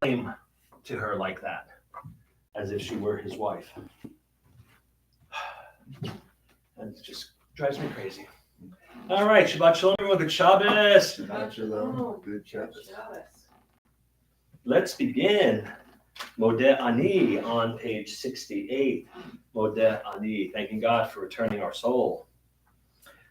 claim to her like that, as if she were his wife. And it just drives me crazy. All right, Shabbat Shalom, everyone. Good Shabbos. Shabbat Shalom. Good Shabbos. Let's begin. Modeh Ani on page 68. Modeh Ani, thanking God for returning our soul.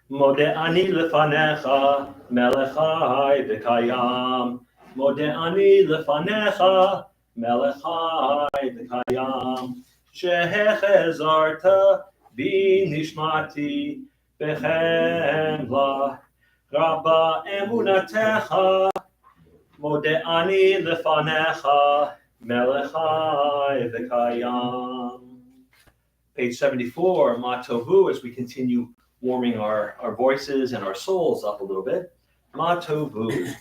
Modeh Ani lefanecha, melech hai v'kayam. Modeh Ani lefanecha, melech hai v'kayam. Shehechezarta bi nishmati b'chemla. Rabba emunatecha. Modeh Ani lefanecha, melech hai v'kayam. Page 74, Ma Tovu, as we continue warming our voices and our souls up a little bit. Ma Tovu.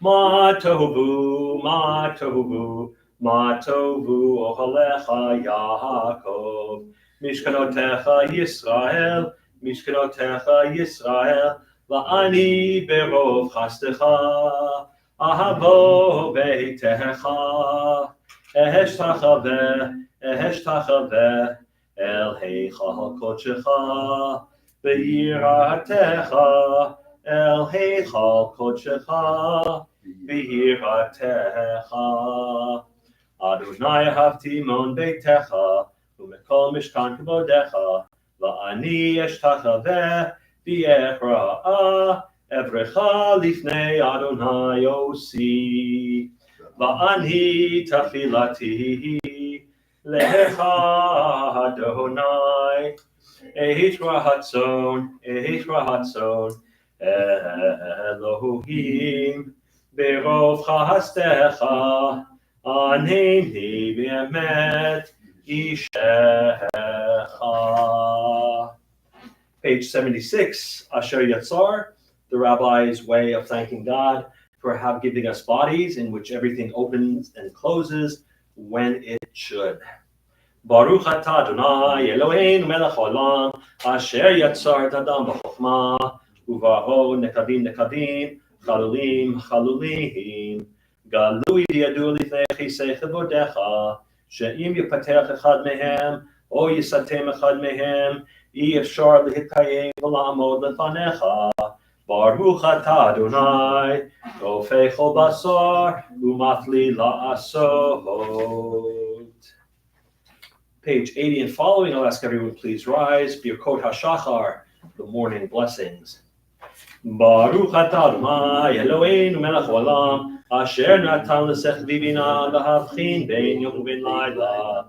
Ma Tovu, Ma Tovu, Ma Tovu, Ohalecha Yaakov. Mishkanotecha Yisrael, Mishkanotecha Yisrael, La'ani berov chastecha, Ahavo beitecha, Ehesh tachaveh, El heichal kodshecha, V'yiratecha, El heichal kodshecha, V'yiratecha. Adonai haftimon beitecha, U'mekol mishkan kavodecha, La'ani eshtachaveh, V'yechra'ah, Evrecha lifnei Adonai osi, Va'ani tafilati, Lecha Adonai, Ehit Rahatzon, Elohim, Berov Chastecha, Aneni B'emet Ishecha. Page 76, Asher Yatzar, the rabbi's way of thanking God for giving us bodies in which everything opens and closes when it should. Baruch atah Adonai Eloheinu melech haolam asher yatzar et adam b'chokhmah uvaho nekavim nekavim chalulim chalulim galui v'yadu lifnei chisei chavodecha she'im yipatech echad mehem o yisatem echad mehem אי אפשר להתקיים ולעמוד לפניך. ברוך אתה אדוני, רופא כל בשר ומפליא לעשות. Page 80 and following, I'll ask everyone please rise. Birkot HaShachar, the morning blessings. Baruch atah Adonai Eloheinu melech haolam asher natan l'sechel v'bina להבחין בין יום ובין לילה.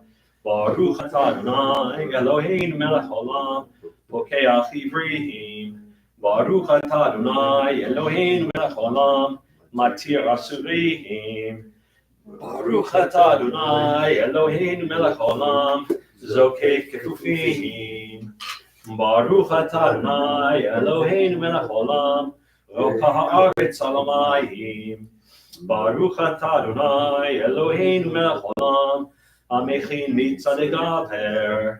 Baruch atah Adonai Eloheinu melech haolam pokeach ivrim. Baruch atah Adonai Eloheinu melech haolam matir asurim. Baruch atah Adonai Eloheinu melech haolam zokef ketufim. Baruch atah Adonai Eloheinu melech haolam roka haaretz al hamayim. Baruch atah Adonai Eloheinu melech haolam המכין מצד הגבר.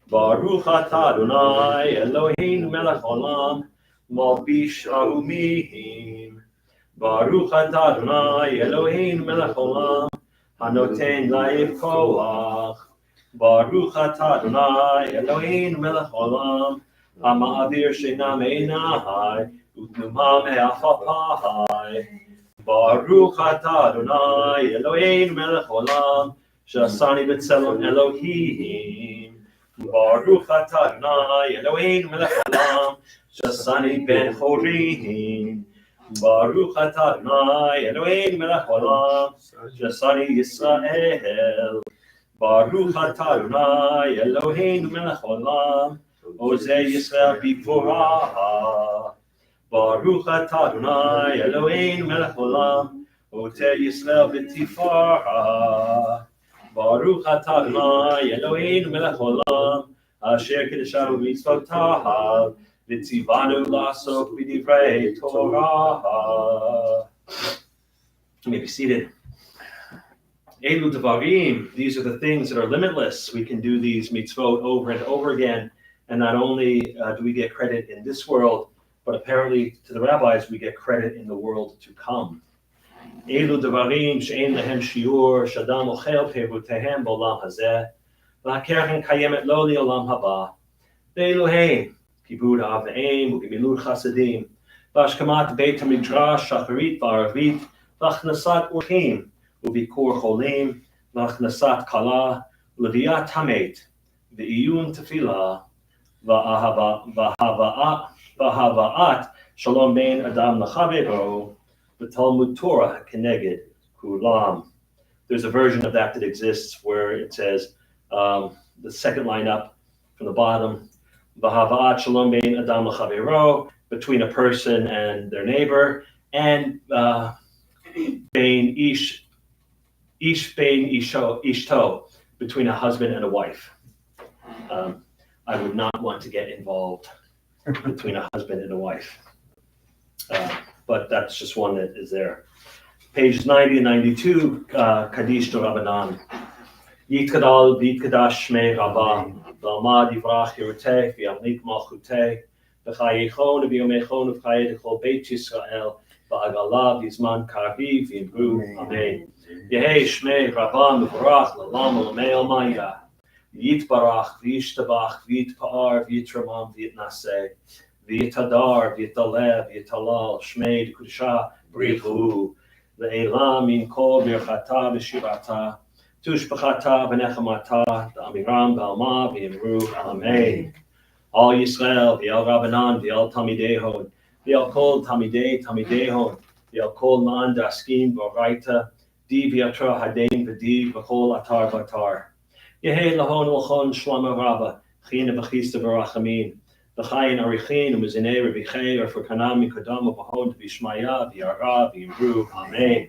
ברוך אתה אדוני אלוהינו מלך העולם מלביש ערומים. ברוך אתה אדוני אלוהינו מלך העולם הנותן להם כוח. ברוך אתה אדוני אלוהינו מלך העולם המעביר שינה מעיניי ותנומה מעפעפיי. ברוך אתה אדוני אלוהינו מלך העולם שעשני בצלם אלוהים. ברוך אתה אדוני אלוהינו מלך העולם שעשני בן חורין. ברוך אתה אדוני אלוהינו מלך העולם שעשני ישראל. ברוך אתה אדוני אלוהינו מלך העולם עוזר ישראל בגבורה. ברוך אתה אדוני אלוהינו מלך העולם עוטר ישראל בתפארה. Baruch atah Adonai Eloheinu melech haolam asher kiddushanu b'mitzvotav v'tzivanu la'asok b'divrei Torah. You may be seated. Elu devarim, these are the things that are limitless. We can do these mitzvot over and over again, and not only do we get credit in this world, but apparently to the rabbis we get credit in the world to come. אלו דברים שאין להם שיעור, שאדם אוכל פירותיהם בעולם הזה, והקרן קיימת לו לעולם הבא. ואלו הם כיבוד אב ואם וגמילות חסדים, והשכמת בית המדרש שחרית וערבית, והכנסת אורחים וביקור חולים, והכנסת כלה, לביאת המת, ועיון תפילה, והבאת שלום בין אדם לחברו, ותלמוד תורה כנגד כולם. There's a version of that exists where it says, the second line up from the bottom, V'hava'at shalom bein adam l'chavero, between a person and their neighbor, and bein ish bein ishto, between a husband and a wife. I would not want to get involved between a husband and a wife. But that's just one that is there. Pages 90 and 92, Kaddish to Rabbanan. Yitkadal v'yitkadash shmei Rabbah, v'almad yivrach yeruteh, v'yamlik malchuteh, v'chayechon v'yomechon v'chayed echol beit Yisrael, v'agala v'yizman karvi v'yimru, amen. Yehei shmei Rabbah mevorach l'lam u'lamei almaya, v'yitbarach v'yishtabach v'yitpa'ar v'yitramam v'yitnaseh, v'yitadar v'yitalev v'yitalal shmei d'kudusha b'richu, le'elam min kol birchata v'shirata, Tushbachata v'nechamata, da'amiram v'alma v'yimru, amen. All Yisrael, v'yal Rabbanan, v'yal Tamidehon, v'yal kol Tamidehon, v'yal kol man daskin v'oraita, di v'yatra hadein v'di v'chol atar v'atar. Yehei lahon l'chon shlama rabba, china v'chista v'rachamin, v'chayin arichin u'mizinei revichei, or for kanam mikadam v'hon v'ishmaya v'yara v'yimru, amen.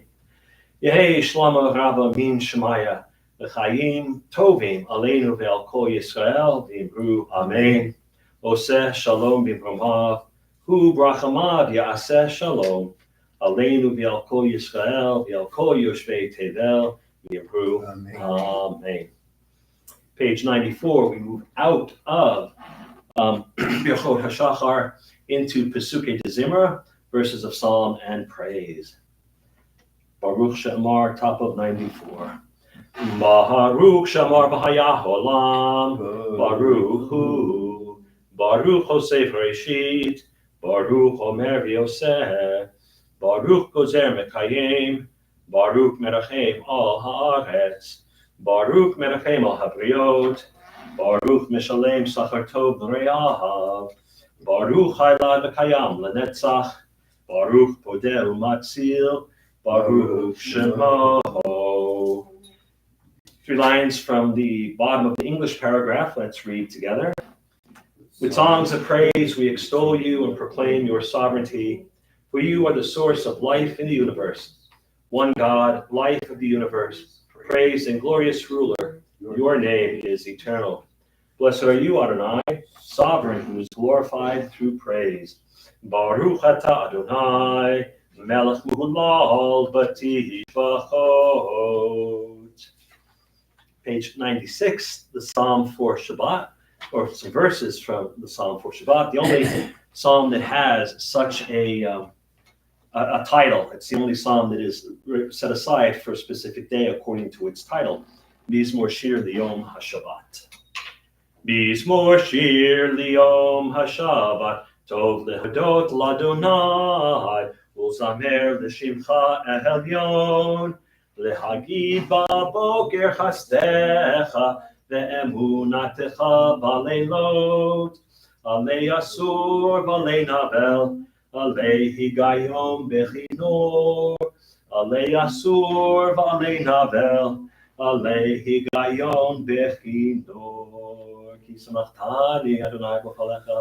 Yehei shlama rabba min shemaya, v'chayim tovim aleinu ve'al kol Yisrael v'yimru, amen. Oseh shalom b'bramav, hu brachamav ya'aseh shalom, aleinu ve'al kol Yisrael ve'al kol yoshvei tevel v'yimru, amen. Page 94, we move out of Birchot HaShachar into Pesukei Dezimra, verses of Psalm and praise. Baruch She'amar, top of 94. Baruch She'amar b'hayah olam, Baruch hu, Baruch Hosef Reshit, Baruch Omer v'Yoseh, Baruch Gozer Mekayim, Baruch Merachem al haaretz, Baruch Merachem al habriot, Baruch Mishalem Sachar Tov L'Re'ahav, Baruch Haylad V'Kayam L'Netzach, Baruch Podeh U'Matzil, Baruch Shemo. 3 lines from the bottom of the English paragraph. Let's read together. With songs of praise, we extol you and proclaim your sovereignty, for you are the source of life in the universe. One God, life of the universe, praised and glorious ruler, your name is eternal. Blessed are you, Adonai, sovereign, who is glorified through praise. Baruch atah Adonai, Melech Muhulal Batih Bachot. Page 96, the Psalm for Shabbat, or some verses from the Psalm for Shabbat. The only psalm that has such a title. It's the only psalm that is set aside for a specific day according to its title. Mizmor Shir Liyom HaShabbat. Mizmor Shir Liyom HaShabbat, Tov Lehodot L'Adonai, Uzamer L'Shimcha Elyon, Lehagid Ba'boker Chasdecha, Ve'emunatecha Ba'leilot, Alei Asur V'alei Navel, Alei Higayom Bechinor, Alei Asur V'alei Navel, Alei Higayom Bechinor. Ki Samchtani Adonai B'chalecha,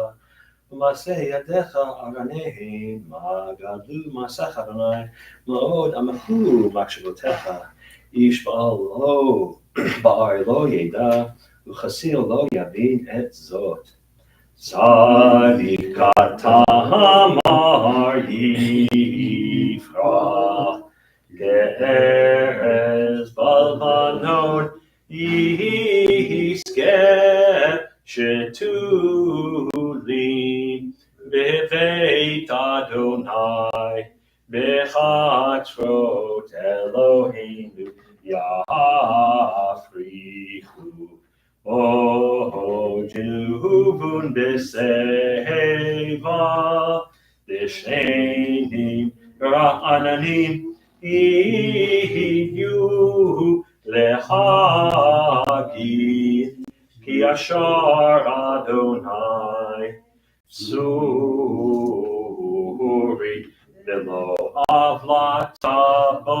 U'maseh Yadecha Araneim, Magadlu Masech Adonai, Ma'od Amachu Makshavotecha, Ish Ba'al Ba'ar Lo Yeda, U'chasil Lo Yavin Et Zot. Tzadik Hamar Yifrach, Ge'erez Balvanon Yiskeh, Shetulim Beveit Adonai, Bechatzrot Eloheinu Yafrichu O Jinuvun B'Seva B'Shenim Ra'ananim Iyu Lehagi Ki Ashar Adonai Suri Below Avlatabo.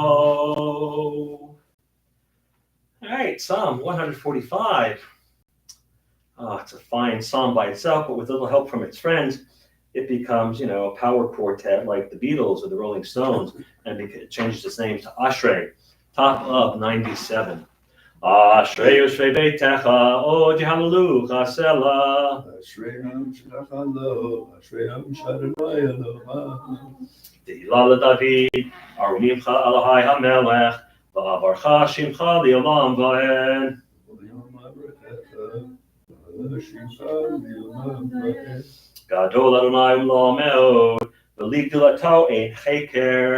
All right, Psalm 145. It's a fine psalm by itself, but with a little help from its friends, it becomes, a power quartet like the Beatles or the Rolling Stones, and it changes its name to Ashrei, top of 97. Ashrei Yoshrei Beitecha, O Jehamelech Hasela. Ashrei Ham Shalach Lo, Ashrei Ham Shadamai Elohim. Tehillah David, Arumimcha Elohai HaMelech, V'avarcha Shimcha Li'olam Va'ed. Gadol Adonai U'lo Me'od, V'ligdulato Ein Cheker.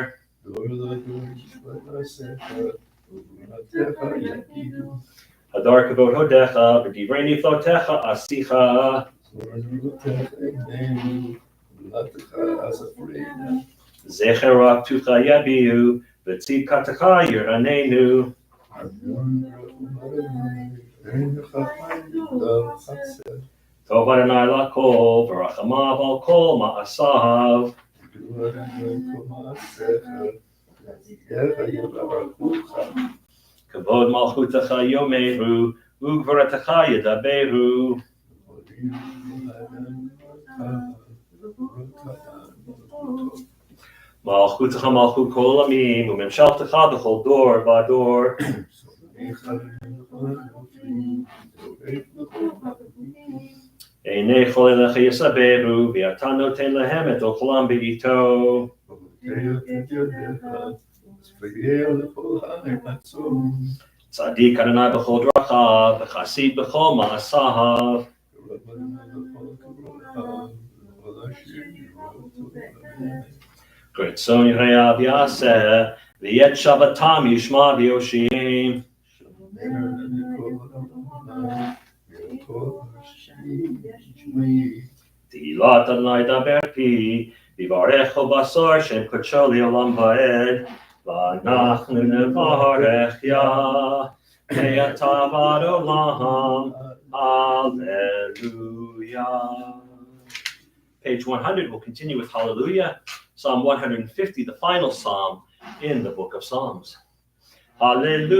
Hadar Kavod Hodecha, V'divrei Niflotecha Asicha. Zecher Raktucha Yabiu, V'tzidkatecha Yiranenu. Tov Adonai Lakol, V'rachamav Al Kol Ma'asav. Kavod Malchutecha Yomeru, Ugvaratecha Yedaberu. Malchutecha Malchut Kol Amim, U'memshaltecha B'chol Dor V'ador. Einei Chol Elecha Yisaberu, V'ata Noten Lehem Et Ocholam Be'ito. Tzadik Adonai B'chol Drachav, V'chasid B'chol Ma'asav. Gretzon Yirayav Yaseh, V'yet Shabbatam Yishma V'yoshim. Tehillat Adonai Daber Pi, V'varecho Basar Shem Kodsho Li'olam Va'ed. V'anachnu nevarech Yah, Me'atav Ad Olam. Hallelujah. Page 100, we'll continue with Hallelujah. Psalm 150, the final psalm in the book of Psalms. Hallelujah.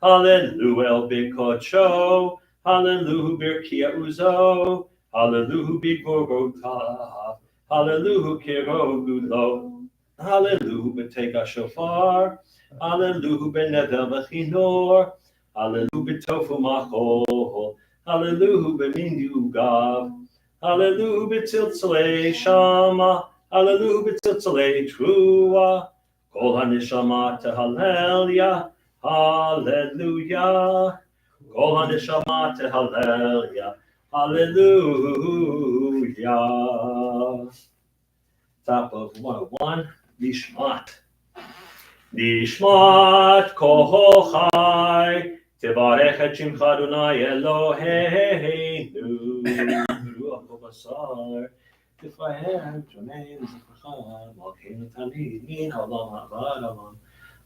Hallelujah El Bikocho. Hallelujah Birkia Uzo. Hallelujah Bigorotav. Hallelujah Kirogulo. Hallelujah Betega Shofar. Hallelujah Benevel Bechinor. Hallelujah Betofu Machol. Hallelujah Bemin Yugav. Hallelujah Betiltzalei Shama. Hallelujah Betiltzalei Trua. Kol HaNeshama Tehalelia. Hallelujah. Kol HaNeshama Tehalelia. Hallelujah. Top of 101, Nishmat. Nishmat Kol Chai. Tevarech et Shimcha Adonai Eloheinu. Ruach Basar. Tifrahem Jonei Zechrecha. Malkeinu Tamid Min Haolam Ha'avad Olam.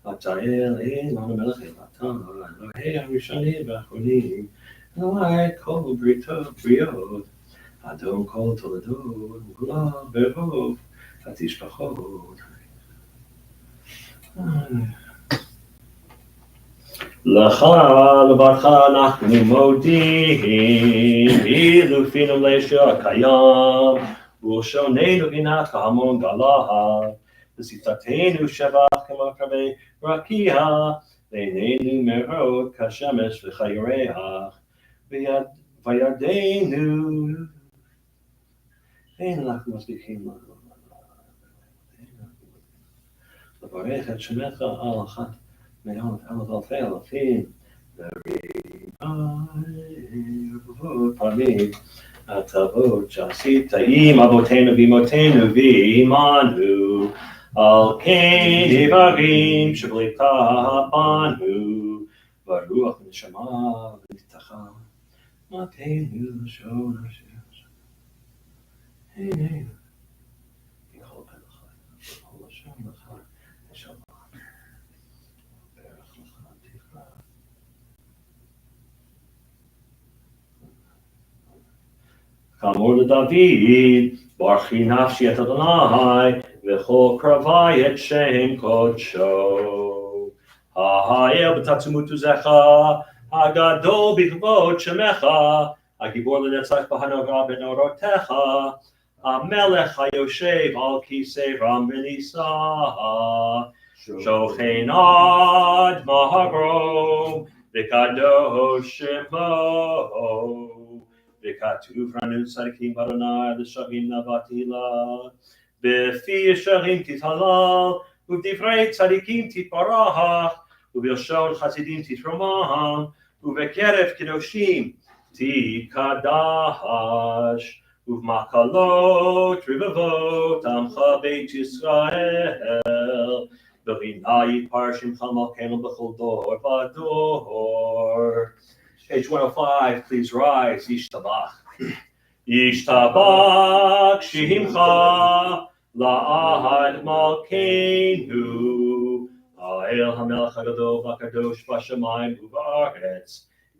Atayel Eloheinu Melech Elotam. Elohei HaRishonim V'Achronim. Elohei Kol Briot. Adon Kol Toledot. Kula Berov. Hatishpachot. L'cha levarcha אנחנו מודים, אילופינו לשע קיים, ולשוננו הנה כהמון גלה, ושפתנו שבח כמו קרבי רקיע, ועינינו מראות כשמש וכירח, וידינו, אין אנחנו מספיקים לברך את שמך על אחת. Me'alef alfei alafim, v'rimai atavot שעשית עם אבותינו ואמותינו ועמנו, Al Kain Ivarim Shablita Banu Baruch Neshama V'Nitacha Matenu Shona Hey, hey. Kamor David, Barchi Nafshi et Adonai, V'chol Kravai et Shem Kodsho. Ha'el b'tatzumu tuzecha, Hagadol b'kvod shemecha, Hagibor l'netzach b'hanora b'norotecha, Hamelech hayoshev al kisei ram v'nisa, Shochein ad mahagro, V'kadosh shemo. V'katuv ranu tzadikim baronai l'shavim navatila. B'fi yesharim tithalal, u'v'divrei tzadikim titbarach, u'v'yoshav chasidim titromah, u'v'kerev kedoshim tikadash, u'v'makalot rivavot amcha beit Yisrael, v'rinai parshim chal malkeinu b'chol dor v'dor. Page 105, please rise. Yishtabach. Yishtabach Shimcha La'ad Malkeinu Ha'el HaMelech HaGadol VaKadosh B'Shamayim U'Ba'aretz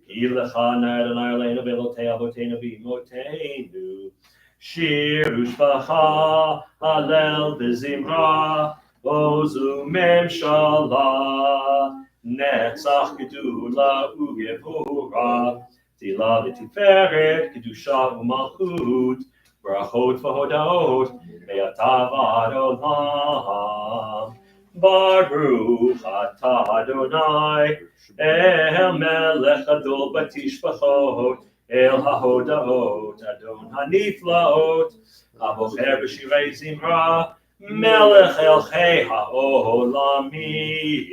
Ki Lecha Adonai Aleinu V'Elotei Avoteinu V'Imoteinu Shir Ushbacha Halel V'Zimra Ozu Memshalah Netzach Gedula Ugevura Tila V'Tiferet Kedusha U'Malchut Brachot V'Hodaot Me'atav Ad Olam Baruch Atah Adonai El Melech Adol Batishbachot El HaHodaot Adon HaNiflaot Abocher B'Shirei Zimra Melech Elchei HaOlamim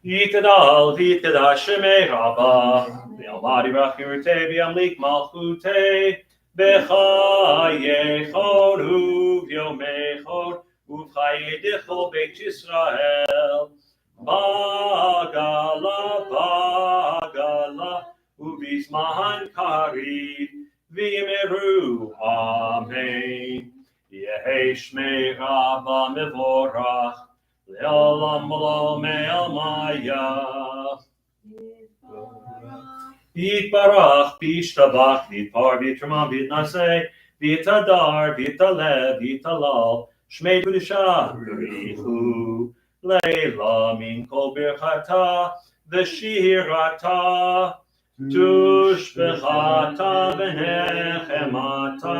Yitadal v'yitadal shemei Rabba V'yalmadi rachirutei v'yamlik malchutei B'chayechon u'v'yomechon u'v'chayedichol beit Yisrael Bagala u'bizman kariv v'yimeru Amen Yehei shmei Rabba mevorach Le'olam lo me'el maya Yitbarach b'yishtabach v'yitpar v'yitramah v'yitnaseh v'yitadar v'yitalev v'yitalal Shmei Kedusha v'richu Leila min kol birchata v'shirata Tushbechata v'nechemata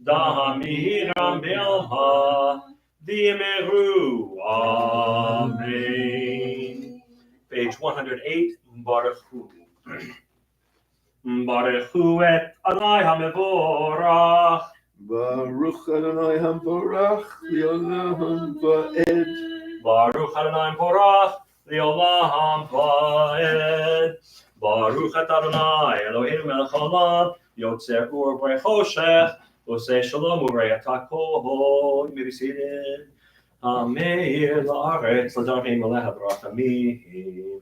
Damiram be'alha V'yimeru Amen. Page 108, Baruch Hu. Baruch Hu et Adonai HaMevorach. Baruch Adonai HaMevorach, Le'olam Va'ed. Baruch Adonai HaMevorach, Le'olam Va'ed. Baruch et Adonai Eloheinu melech haolam, Yotzer ur v'rei choshech, Oseh shalom u'rei atakol. You may be seated. Ameir la'aretz l'darvim aleha b'rachamim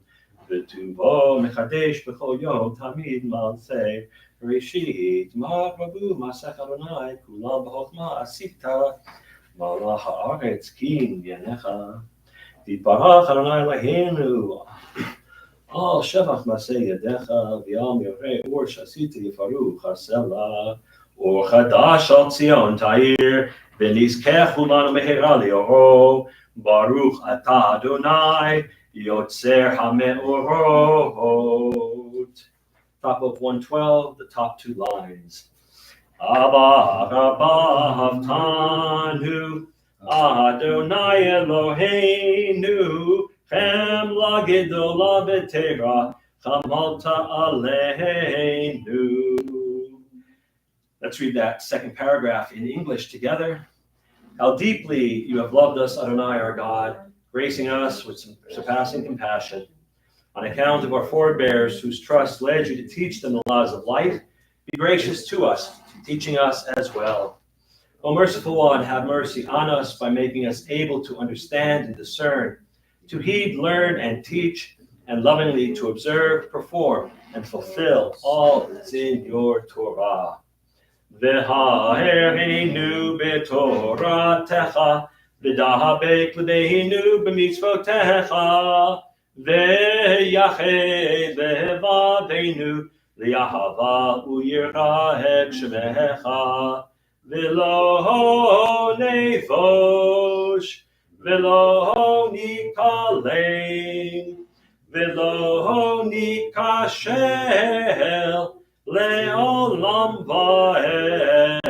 v'tuvo mechadesh b'chol yom tamid malsei reshit ma'rabu ma'asech Adonai kulam b'chokhma asita malach ha'aretz kin v'yanecha titbarach Adonai Eloheinu al shevach maseh yadecha v'yam yorei ur shasita yifaru chasela Or Chadash al Tzion Ta'ir V'nizkech ulanu mehera li'oro Baruch Atah Adonai Yotzer HaMe'orot. Top of 112, the top two lines. Abba Rabba Havtanu Adonai Eloheinu Chem Lagedola V'Tera Chamalta Aleinu. Let's read that second paragraph in English together. How deeply you have loved us, Adonai, our God, gracing us with surpassing compassion. On account of our forebears whose trust led you to teach them the laws of life, be gracious to us, teaching us as well. O merciful one, have mercy on us by making us able to understand and discern, to heed, learn, and teach, and lovingly to observe, perform, and fulfill all that's in your Torah. V'ha'erinu b'toratecha, v'dahabek l'beinu b'mitzvotecha, v'yached levadeinu li'ahava u'yirah et shemecha, v'lo nefosh, v'lo nikalem, v'lo nikashel, Le'olam va'ed,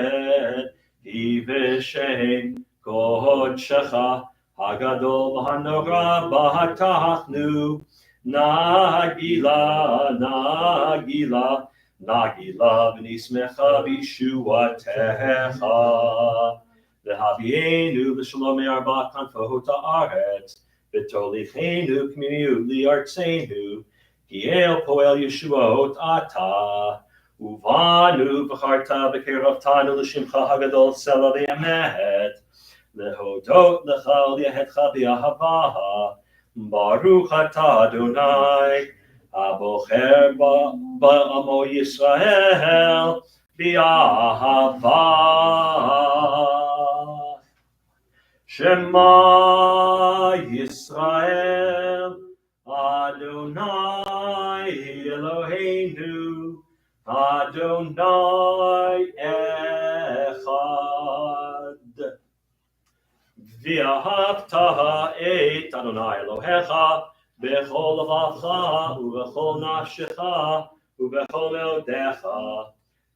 Ki v'shem kodshecha, Hagadol v'hanora b'hatachnu, Nagila, Nagila, Nagila v'nismecha b'shuatecha, V'havienu v'shalom me'arba kanfot ha'aretz, V'tolichenu k'miniut li'artzenu, Ki el poel Yeshuot ata, Uvanu v'charta v'keravtanu l'shimcha hagadol sela v'yamet, Lehodot lecha l'yahetcha b'yahava, Baruch atah Adonai, Abocher ba'amo Yisrael, b'yahava. Shema Yisrael, Adonai Eloheinu, Adonai Echad. V'ahavta et Adonai Elohecha b'chol levavcha u'b'chol nafshecha u'b'chol meodecha,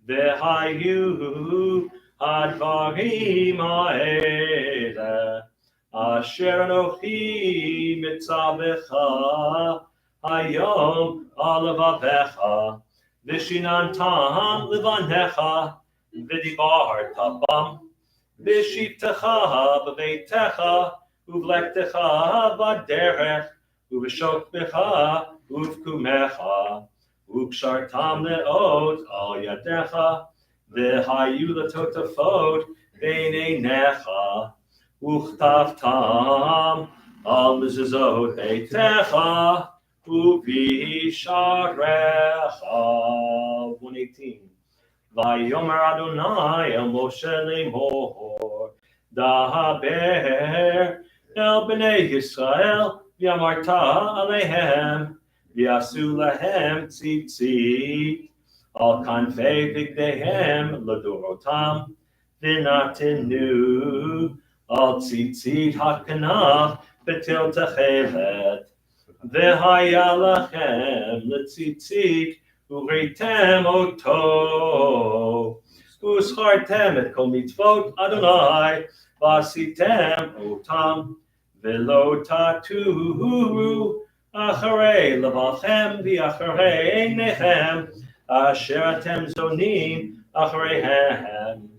v'hayu hadvarim ha'ele asher anochi mitzavecha hayom alevavecha v'shinantam levanecha v'dibarta bam v'shivtecha b'veitecha uvlektecha b'derech uv'shoktecha uv'kumecha u'kshartam le'ot al yadecha v'hayu l'totafot b'neinecha Uchtavtam al mezuzot beitecha u'visharecha. 118. Vayomer Adonai el Moshe lemor, dahaber el bnei Yisrael v'yamarta alehem v'yasu lahem tzitzit al kanfei bigdehem ladorotam v'natenu Al tzitzit hakanaf betil techelet, v'haya lachem letzitzit uritem oto, u'schartem et kol mitzvot Adonai v'asitem otam, v'lo tatuhu acharei levavchem v'acharei einechem asher atem zonim achareihem,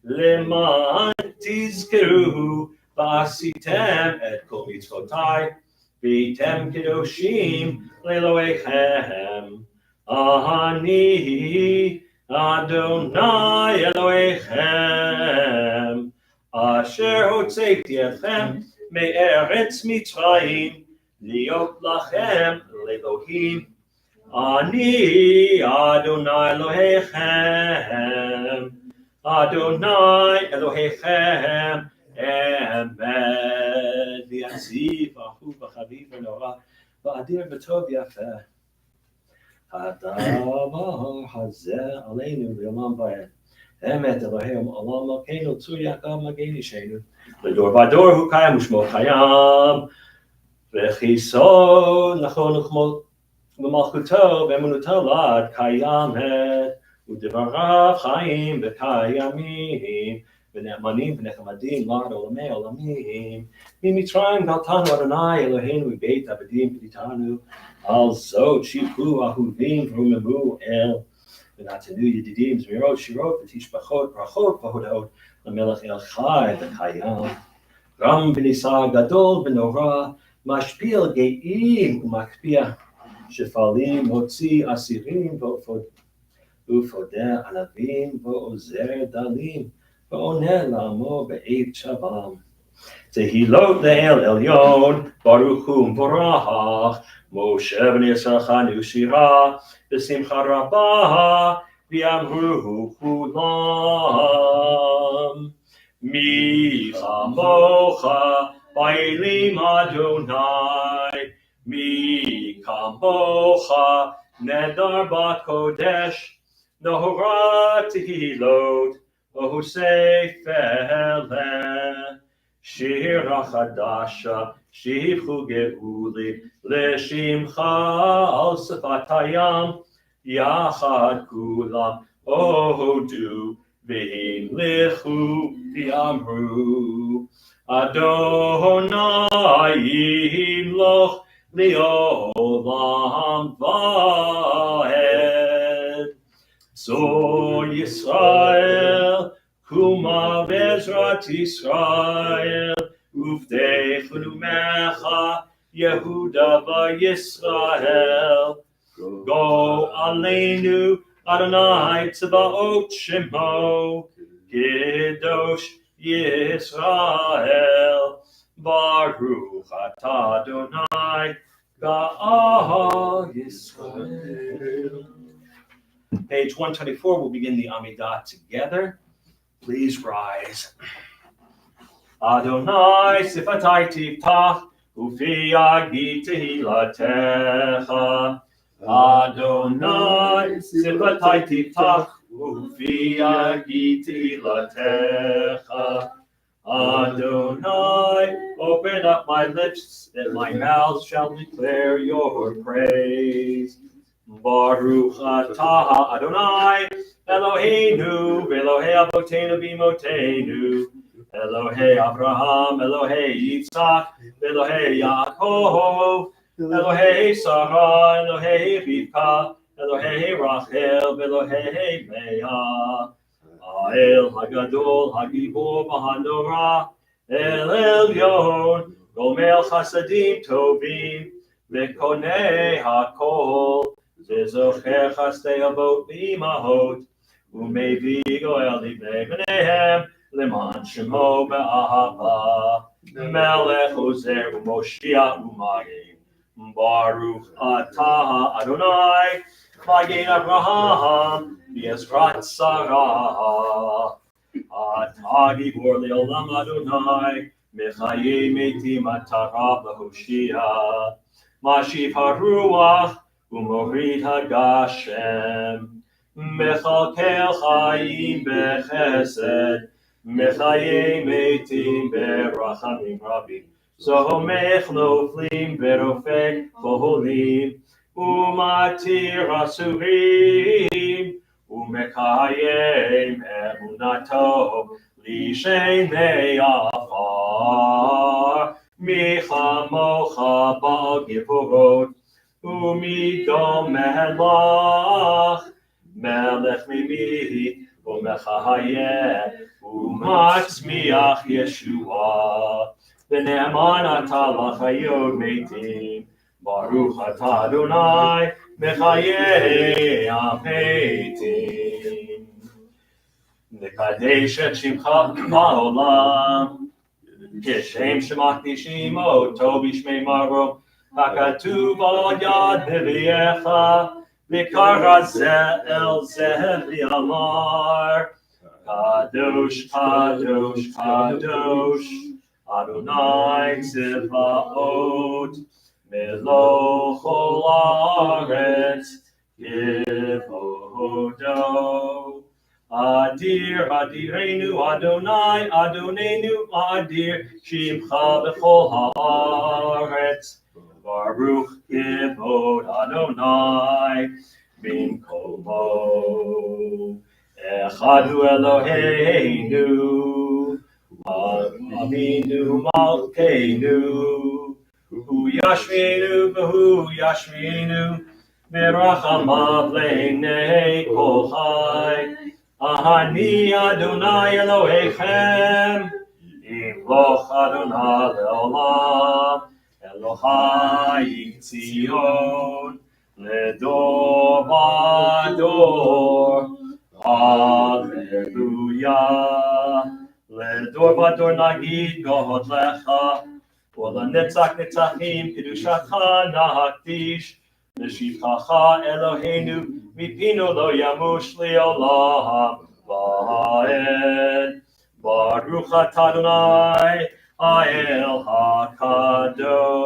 leman tizkeru v'asitem et kol mitzvotai v'tem kedoshim le'elohechem, Ani Adonai Elohechem asher hotzeiti etchem me'eretz Mitzrayim liot lachem le'elohim, Ani Adonai Elohechem, Adonai Elohechem, Emed, v'yaziv, v'ahuv, v'chaviv, v'nora, v'adir, v'tov, v'yafeh. Hadavar hazeh aleinu v'yomam v'ed. Emet Eloheim olam malkeinu tzur yakam magen ishenu. L'dor v'ador hu kayam u'shmo kayam. V'chiso nachon u'malchuto v'emunuto lad kayamet. U'devarav chaim v'kayamim. V'ne'emanim v'nechamadim lad olamei olamim. Mimitzrayim galtanu Adonai Eloheinu v'beit abadim v'ditanu. Al zot shivhu ahuvim v'rumemu el. V'natenu yedidim zmirot shirot v'tishbachot brachot v'hodot l'melech el chai v'kayam. Ram v'nisa gadol v'nora mashpil ge'im u'makpia shefalim hotzi asirim v'ufodeh anavim v'ozer dalim ועונה לעמו בעת שבם. תהילות לאל עליון, ברוך הוא מבורך, משה ונשכנו שירה, בשמחה רבה, ויאמרו כולם. מי כמוך באלים אדוני, מי כמוך נדר בקודש, נורא תהילות, ועושה פלא. שירה חדשה, שיבחו גאולי, לשמך על שפת הים, יחד כולם הודו, והמליכו ואמרו, אדוני ימלוך לעולם ועד. צאן ישראל, קומה בעזרת ישראל, ובדך נאומך, יהודה וישראל. גו עלינו, אדוני צבאות שמו, קדוש ישראל. ברוך אתה אדוני, גאל ישראל. Page 124, we'll begin the Amidah together. Please rise. Adonai sifatai tiftach, ufi yagi tehilatecha. Adonai sifatai tiftach, ufi yagi tehilatecha. Adonai, open up my lips, that my mouth shall declare your praise. Baruch atah Adonai, Eloheinu, Elohei Avotenu Bimotenu, Elohei Abraham, Elohei Yitzchak, Elohei Yaakov, Elohei Sarah, Elohei Rivka, Elohei Rachel, Elohei Leah, Ha'el Hagadol, Hagibor V'Hanora, El Elyon, Gomel Chasadim Tovim, V'Konei HaKol, Zezochem chastei avot v'imahot, u'mevii goel libnei b'neihem, leman shemo be'ahava, melech ozer u'moshiach u'mayim. Baruch atah Adonai, Magen Abraham, v'ezrat Sarah. Atah gibor le'olam Adonai, mechayei metim atara v'hoshia. Mashiv haruach, Umorid hagashem, mechalkel chayim bechesed, mechayei metim berachamim rabim, zomech noflim verofek cholim, umatir asurim, umekayem emunato lishenei afar, michamocha ba'al givorot, Umidom melech, melech mimi, umechayeh, umatzmiach Yeshua. V'ne'eman atah l'chayot metim, baruch atah Adonai, mechayeh ametim. Nekadesh et shimcha ba'olam, kishem shemakdishimo, tov b'shmei maro, הכתוב על יד נביאך, וקרא זה אל זה ויאמר, קדוש, קדוש, קדוש, אדוני צבאות, מלוא כל הארץ, כבודו. אדיר, אדירנו, אדוני, אדוננו, אדיר, שמך בכל הארץ. Baruch kivod Adonai bimkomo. Echad hu Eloheinu, Avinu Malkeinu, Hu Yashminu, V'hu Yashminu, V'rachamav le'nei kol chai. Ani Adonai Elohechem, Imloch Adonai le'olam. Elohai Tzion, Ledor Vador, Hallelujah. ador nagid godlecha. ולנצח נצחים קדושתך נקדיש. לשבחך אלוהינו מפינו לא ימוש לעולם ועד. ברוך אתה אדוני האל הקדוש.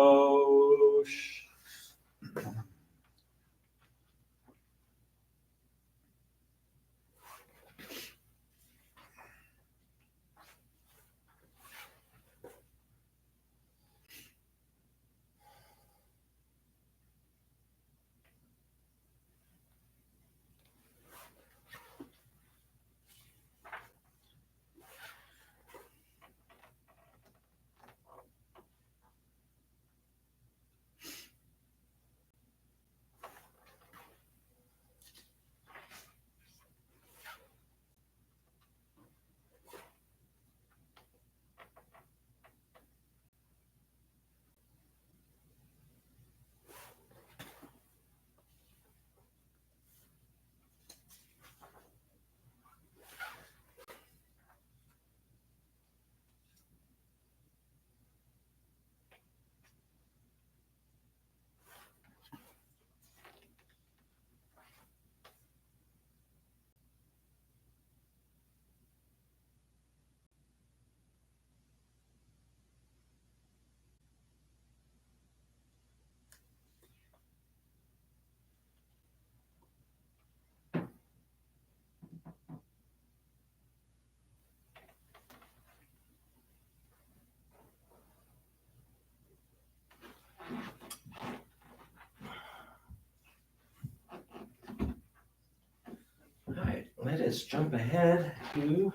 All right, let us jump ahead to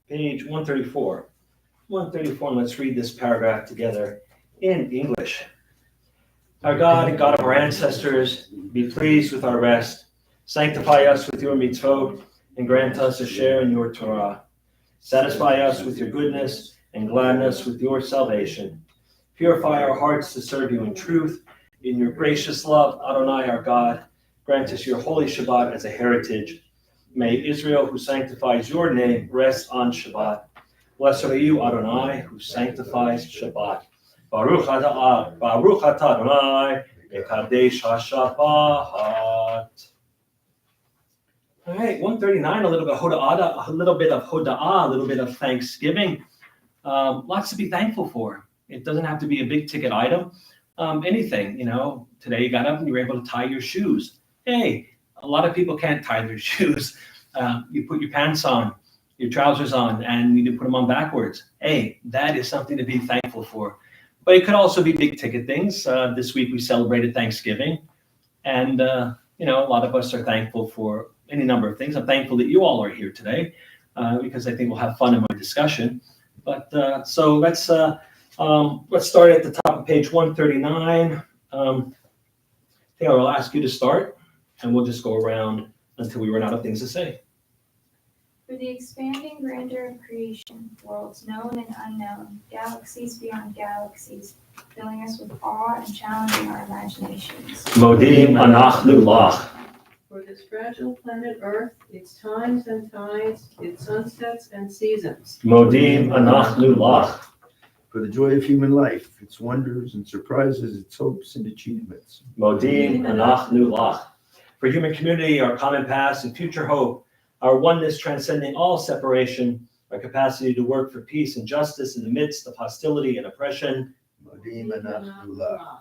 page 134. 134, and let's read this paragraph together in English. Our God and God of our ancestors, be pleased with our rest. Sanctify us with your mitzvot and grant us a share in your Torah. Satisfy us with your goodness and gladden us with your salvation. Purify our hearts to serve you in truth. In your gracious love, Adonai our God, grant us your holy Shabbat as a heritage. May Israel, who sanctifies your name, rest on Shabbat. Blessed are you, Adonai, who sanctifies Shabbat. Baruch atah Adonai, mekadesh haShabbat. All right, 139, a little bit of hoda'ah, a little bit of thanksgiving. Lots to be thankful for. It doesn't have to be a big ticket item. Anything, today you got up and you were able to tie your shoes. Hey, a lot of people can't tie their shoes. You put your pants on, your trousers on, and you put them on backwards. Hey, that is something to be thankful for. But it could also be big ticket things. This week we celebrated Thanksgiving, and a lot of us are thankful for any number of things. I'm thankful that you all are here today because I think we'll have fun in my discussion. But so let's start at the top of page 139. Taylor, I'll ask you to start, and we'll just go around until we run out of things to say. For the expanding grandeur of creation, worlds known and unknown, galaxies beyond galaxies, filling us with awe and challenging our imaginations. Modim anachnu lach. For this fragile planet Earth, its times and tides, its sunsets and seasons. Modim anachnu lach. For the joy of human life, its wonders and surprises, its hopes and achievements. Modim anachnu lach. For human community, our common past and future hope, our oneness transcending all separation, our capacity to work for peace and justice in the midst of hostility and oppression. Modim anachnu lach.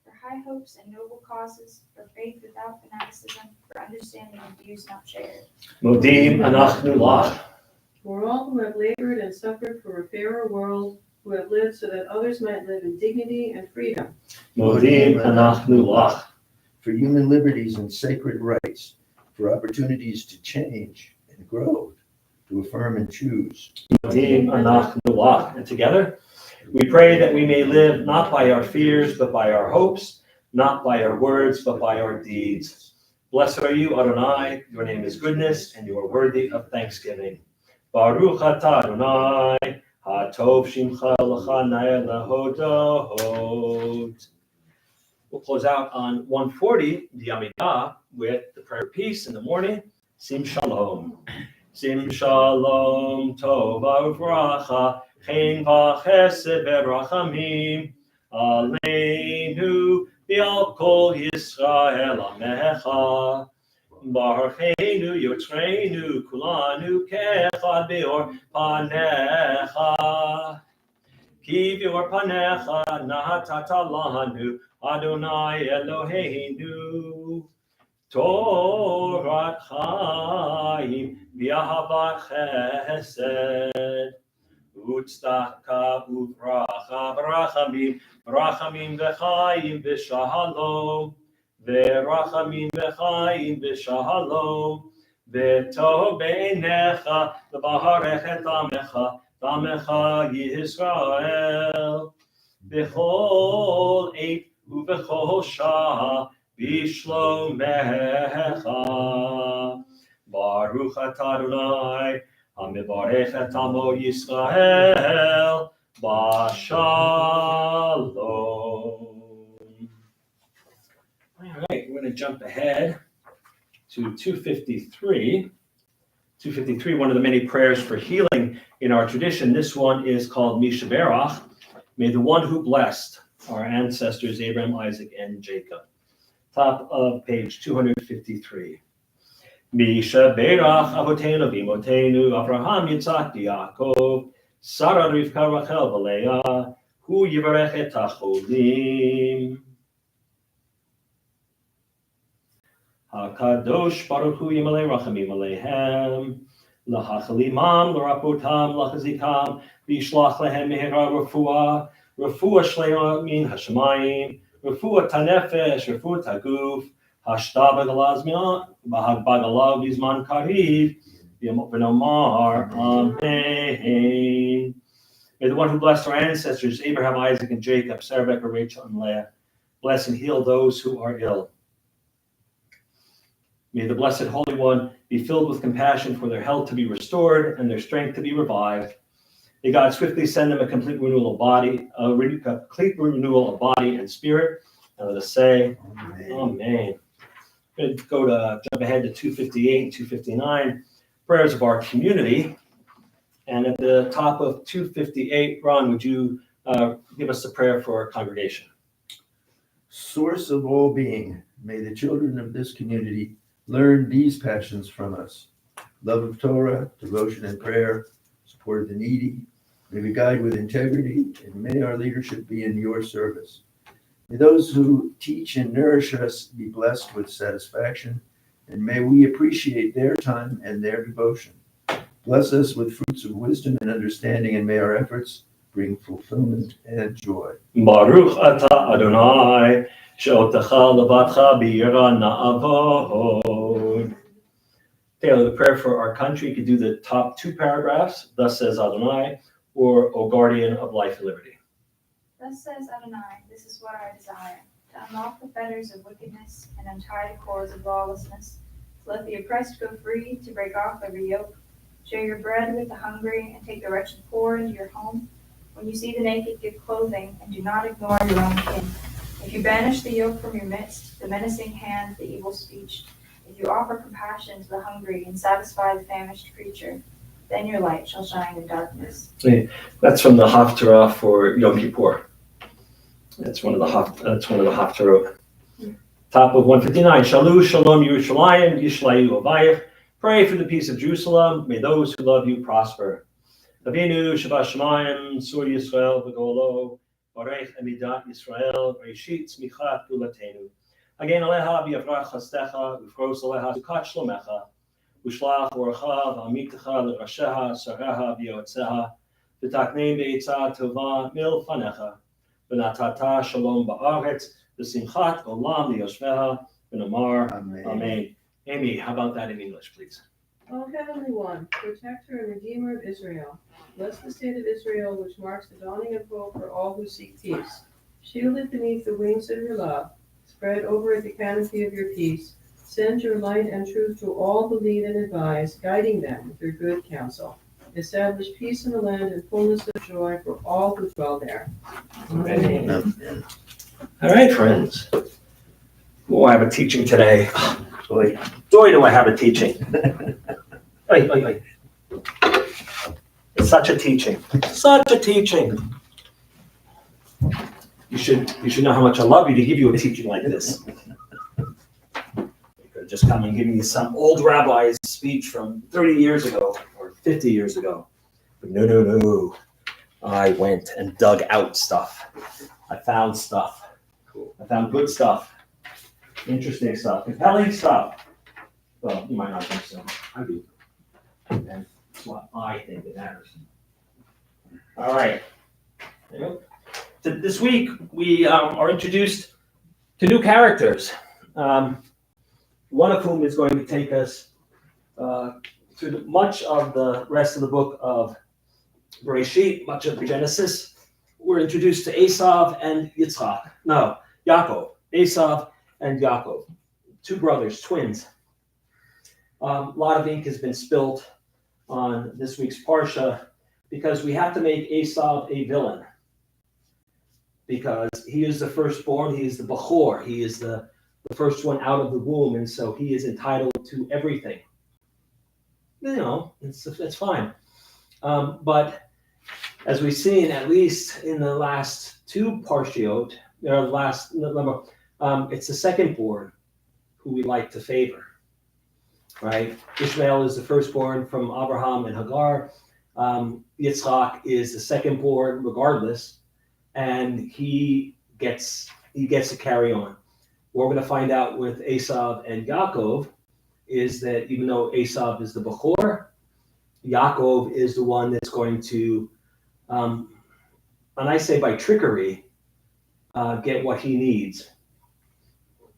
For high hopes and noble causes, for faith without fanaticism, for understanding and views not shared. Modim anachnu lach. For all who have labored and suffered for a fairer world, who have lived so that others might live in dignity and freedom. Modim anachnu lach. For human liberties and sacred rights, for opportunities to change and grow, to affirm and choose. Modim anachnu lach. And together, we pray that we may live not by our fears, but by our hopes, not by our words, but by our deeds. Blessed are you, Adonai. Your name is goodness, and you are worthy of thanksgiving. Baruch atah Adonai, hatov shimcha l'chanei lehodot. We'll close out on 140, the Amidah, with the prayer of peace in the morning. Sim shalom. Sim shalom tova uvracha, chen v'chesed v'rachamim, aleinu v'al kol Yisrael amecha. Baruchenu yotzreinu kulanu kechad beor panecha. Ki beor panecha nahatata lanu Adonai Eloheinu. Torat chaim v'ahavat chesed utzedaka uvracha v'rachamim v'chaim v'shalom v'rachamim v'chaim v'shalom v'tov b'einecha v'baharech et amecha Yisrael b'chol eit uv'chol shah Bishlomecha, Baruch atah Adonai, Hamivarech et amo Yisrael, Bashalom. All right, we're going to jump ahead to 253. 253, one of the many prayers for healing in our tradition. This one is called Mishaberach. May the one who blessed our ancestors, Abraham, Isaac, and Jacob. Top of page 253. Misha Berach Avotenu Vimotenu Avraham Yitzhak Yaakov Sarah Rivka Rachel V'Leah Hu Yivarech et HaCholim HaKadosh Baruch Hu Yimalei Rachamim Aleihem L'Hachalimam L'Rapotam L'Chazikam V'Yishlach Lehem Mehera Refuah Shleima Min Hashemayim Refuah tanefesh, refuah taguf, hashta bagalav bizman kariv, v'nomar amen. May the one who blessed our ancestors, Abraham, Isaac, and Jacob, Sarah, Rebecca, Rachel, and Leah, bless and heal those who are ill. May the Blessed Holy One be filled with compassion for their health to be restored and their strength to be revived. May God swiftly send them a complete renewal of body, and spirit. And let us say, Amen. We're going to jump ahead to 258 and 259, prayers of our community. And at the top of 258, Ron, would you give us a prayer for our congregation? Source of all being, may the children of this community learn these passions from us: love of Torah, devotion and prayer, support of the needy. May we guide with integrity, and may our leadership be in your service. May those who teach and nourish us be blessed with satisfaction, and may we appreciate their time and their devotion. Bless us with fruits of wisdom and understanding, and may our efforts bring fulfillment and joy. Baruch atah Adonai, she'otecha levatcha b'yira na'avod. Taylor, the prayer for our country, you could do the top two paragraphs, thus says Adonai, or O guardian of life and liberty. Thus says Adonai, this is what I desire, to unlock the fetters of wickedness and untie the cords of lawlessness, to let the oppressed go free, to break off every yoke. Share your bread with the hungry, and take the wretched poor into your home. When you see the naked, give clothing, and do not ignore your own kin. If you banish the yoke from your midst, the menacing hand, the evil speech, if you offer compassion to the hungry and satisfy the famished creature, then your light shall shine in darkness. That's from the Haftarah for Yom Kippur. That's one of the Haftarot. Top of 159. Shalu Shalom Yerushalayim Yishlayu Abayich. Pray for the peace of Jerusalem. May those who love you prosper. Avinu Shabbat Shemayim Sur Yisrael V'Golo Barech Emidat Yisrael Reshit Tzmichat Gulatenu. Again Aleha B'Yavrach Chastecha V'Fros Aleha Sukat Shlomecha Ushlach Orcha V'Amitecha L'Rasheha Sareha B'Yotzeha V'Takneim Be'etzah Tova Mil Fanecha V'Natata Shalom Ba'aretz V'Simchat Olam L'Yoshveha V'Nomar Amen. Amy, how about that in English, please? O Heavenly One, protector and redeemer of Israel, bless the state of Israel, which marks the dawning of hope for all who seek peace. Shield it beneath the wings of your love. Spread over it the canopy of your peace. Send your light and truth to all who lead and advise, guiding them with your good counsel. Establish peace in the land and fullness of joy for all who dwell there. Amen. Amen. All right, friends. Oh, I have a teaching today. Boy, Boy, do I have a teaching. Oi, oi, oi. It's such a teaching. Such a teaching. You should know how much I love you to give you a teaching like this. You could just come and give me some old rabbi's speech from 30 years ago or 50 years ago. But no. I went and dug out stuff. I found stuff. Cool. I found good stuff. Interesting stuff. Compelling stuff. Well, you might not think so. I do. And that's what I think it matters. All right. There you go. So this week, we are introduced to new characters, one of whom is going to take us through much of the rest of the book of Bereshit, much of Genesis. We're introduced to Esav and Yitzchak. No, Yaakov. Esav and Yaakov. Two brothers, twins. A lot of ink has been spilled on this week's Parsha because we have to make Esav a villain. Because he is the firstborn, he is the Bechor, he is the first one out of the womb, and so he is entitled to everything. You know, it's fine. But as we've seen, at least in the last two Parshiot, it's the secondborn who we like to favor, right? Ishmael is the firstborn from Abraham and Hagar. Yitzchak is the secondborn regardless, and he gets to carry on. What we're going to find out with Esav and Yaakov is that even though Esav is the Bechor, Yaakov is the one that's going to, and I say by trickery, get what he needs.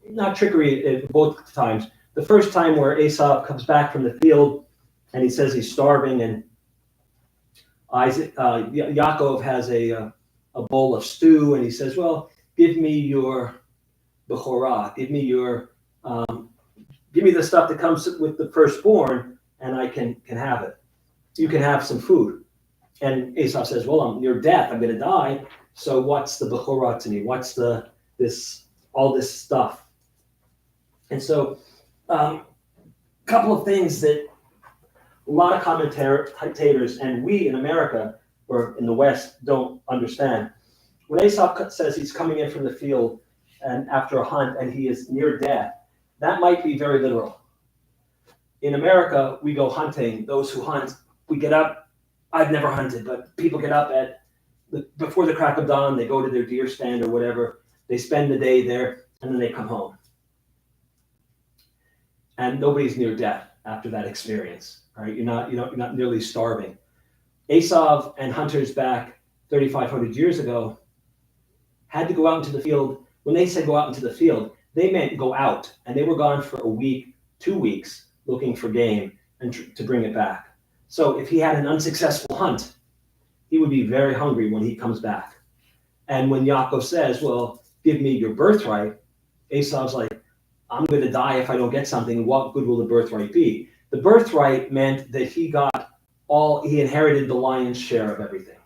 Not trickery at both times. The first time where Esav comes back from the field and he says he's starving, and Yaakov has a bowl of stew, and he says, well, give me your Bechorah, give me the stuff that comes with the firstborn, and I can have it. You can have some food. And Esau says, well, I'm near death, I'm going to die, so what's the Bechorah to me? What's all this stuff? And so a couple of things that a lot of commentators and we in America or in the West don't understand. When Esau says he's coming in from the field and after a hunt and he is near death, that might be very literal. In America, we go hunting. Those who hunt, we get up. I've never hunted, but people get up before the crack of dawn. They go to their deer stand or whatever. They spend the day there, and then they come home. And nobody's near death after that experience, right? You're not nearly starving. Esav and hunters back 3,500 years ago had to go out into the field. When they said go out into the field, they meant go out, and they were gone for a week, 2 weeks, looking for game and to bring it back. So if he had an unsuccessful hunt, he would be very hungry when he comes back. And when Yaakov says, well, give me your birthright, Esav's like, I'm going to die if I don't get something. What good will the birthright be? The birthright meant that he inherited the lion's share of everything.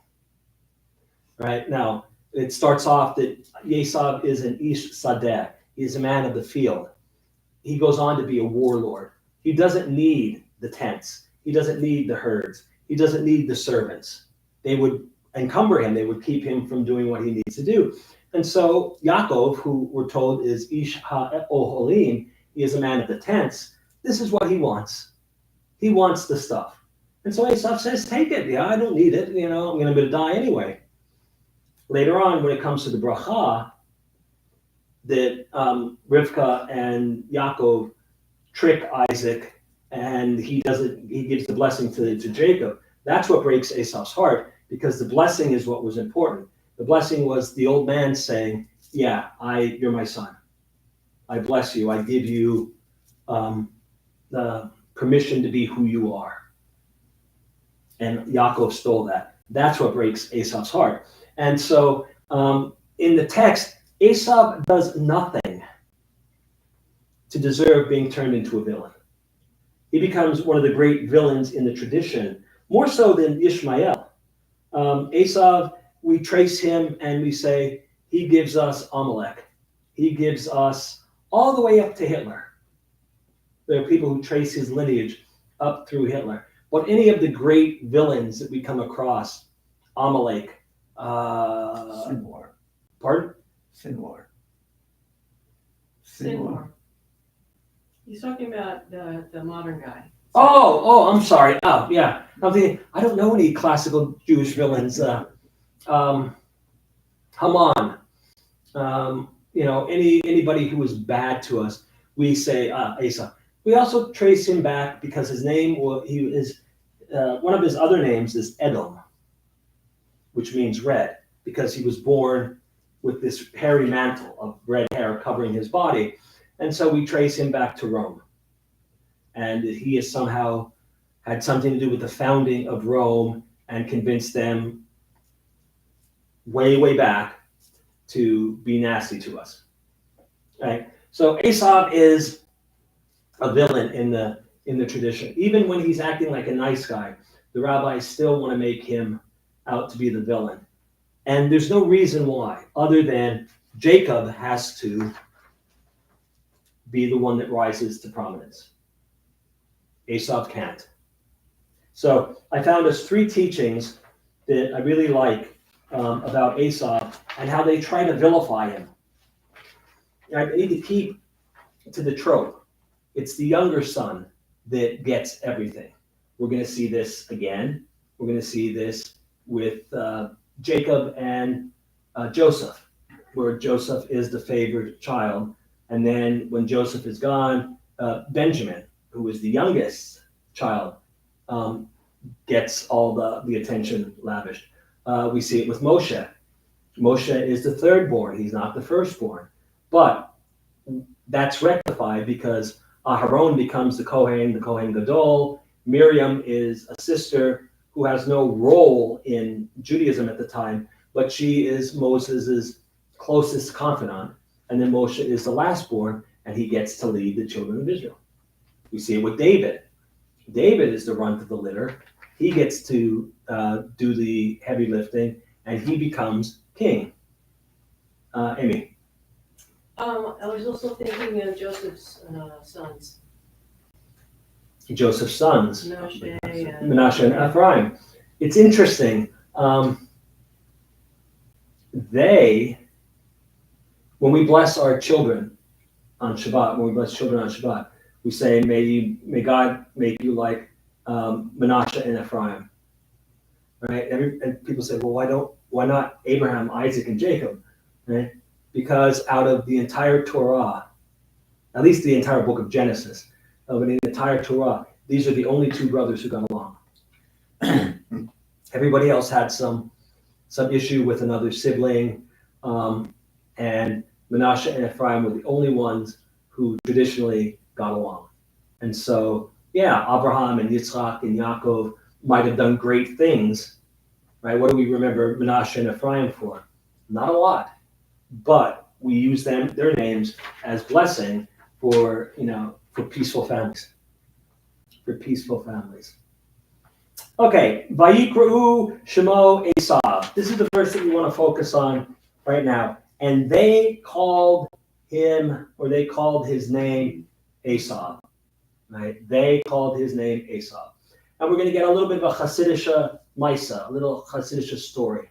Right? Now, it starts off that Esav is an Ish Sadeh. He is a man of the field. He goes on to be a warlord. He doesn't need the tents. He doesn't need the herds. He doesn't need the servants. They would encumber him. They would keep him from doing what he needs to do. And so Yaakov, who we're told is Ish HaOholim, he is a man of the tents. This is what he wants. He wants the stuff. And so Esav says, take it. Yeah, I don't need it. I'm going to die anyway. Later on, when it comes to the bracha, that Rivka and Yaakov trick Isaac, and he gives the blessing to Jacob. That's what breaks Esav's heart, because the blessing is what was important. The blessing was the old man saying, yeah, you're my son. I bless you. I give you the permission to be who you are. And Yaakov stole that. That's what breaks Esav's heart. And so in the text, Esav does nothing to deserve being turned into a villain. He becomes one of the great villains in the tradition, more so than Ishmael. Esav, we trace him and we say, he gives us Amalek. He gives us all the way up to Hitler. There are people who trace his lineage up through Hitler. But any of the great villains that we come across, Amalek, Sinwar. pardon? Sinwar. Sinwar. He's talking about the modern guy. I'm sorry. Oh, yeah. I'm thinking, I don't know any classical Jewish villains. Haman. Anybody who was bad to us, we say Asa. We also trace him back because his name, one of his other names is Edom, which means red, because he was born with this hairy mantle of red hair covering his body. And so we trace him back to Rome. And he has somehow had something to do with the founding of Rome and convinced them way, way back to be nasty to us. Right? So Esau is a villain in the tradition. Even when he's acting like a nice guy, the rabbis still want to make him out to be the villain. And there's no reason why, other than Jacob has to be the one that rises to prominence. Esau can't. So I found us 3 teachings that I really like about Esau and how they try to vilify him. I need to keep to the trope. It's the younger son that gets everything. We're going to see this again. We're going to see this with Jacob and Joseph, where Joseph is the favored child. And then when Joseph is gone, Benjamin, who is the youngest child, gets all the attention lavished. We see it with Moshe. Moshe is the third born. He's not the firstborn. But that's rectified because Aharon becomes the Kohen Gadol. Miriam is a sister who has no role in Judaism at the time, but she is Moses' closest confidant. And then Moshe is the lastborn, and he gets to lead the children of Israel. We see it with David. David is the runt of the litter. He gets to do the heavy lifting, and he becomes king. Amy. I was also thinking of Joseph's sons. Joseph's sons, Menashe and Ephraim. It's interesting. When we bless our children on Shabbat, we say, may God make you like Menashe and Ephraim. Right? And people say, well, why not Abraham, Isaac, and Jacob? Right? Because out of the entire Torah, at least the entire book of Genesis, of the entire Torah, these are the only 2 brothers who got along. Everybody else had some issue with another sibling, and Menashe and Ephraim were the only ones who traditionally got along. And so, yeah, Abraham and Yitzchak and Yaakov might have done great things, right? What do we remember Menashe and Ephraim for? Not a lot, but we use their names as blessing for peaceful families. Okay, Vayikru Shemo Esav. This is the verse that we want to focus on right now. And they called his name Esav. Right? They called his name Esav. And we're going to get a little bit of a Hasidic Maisa, a little Hasidic story.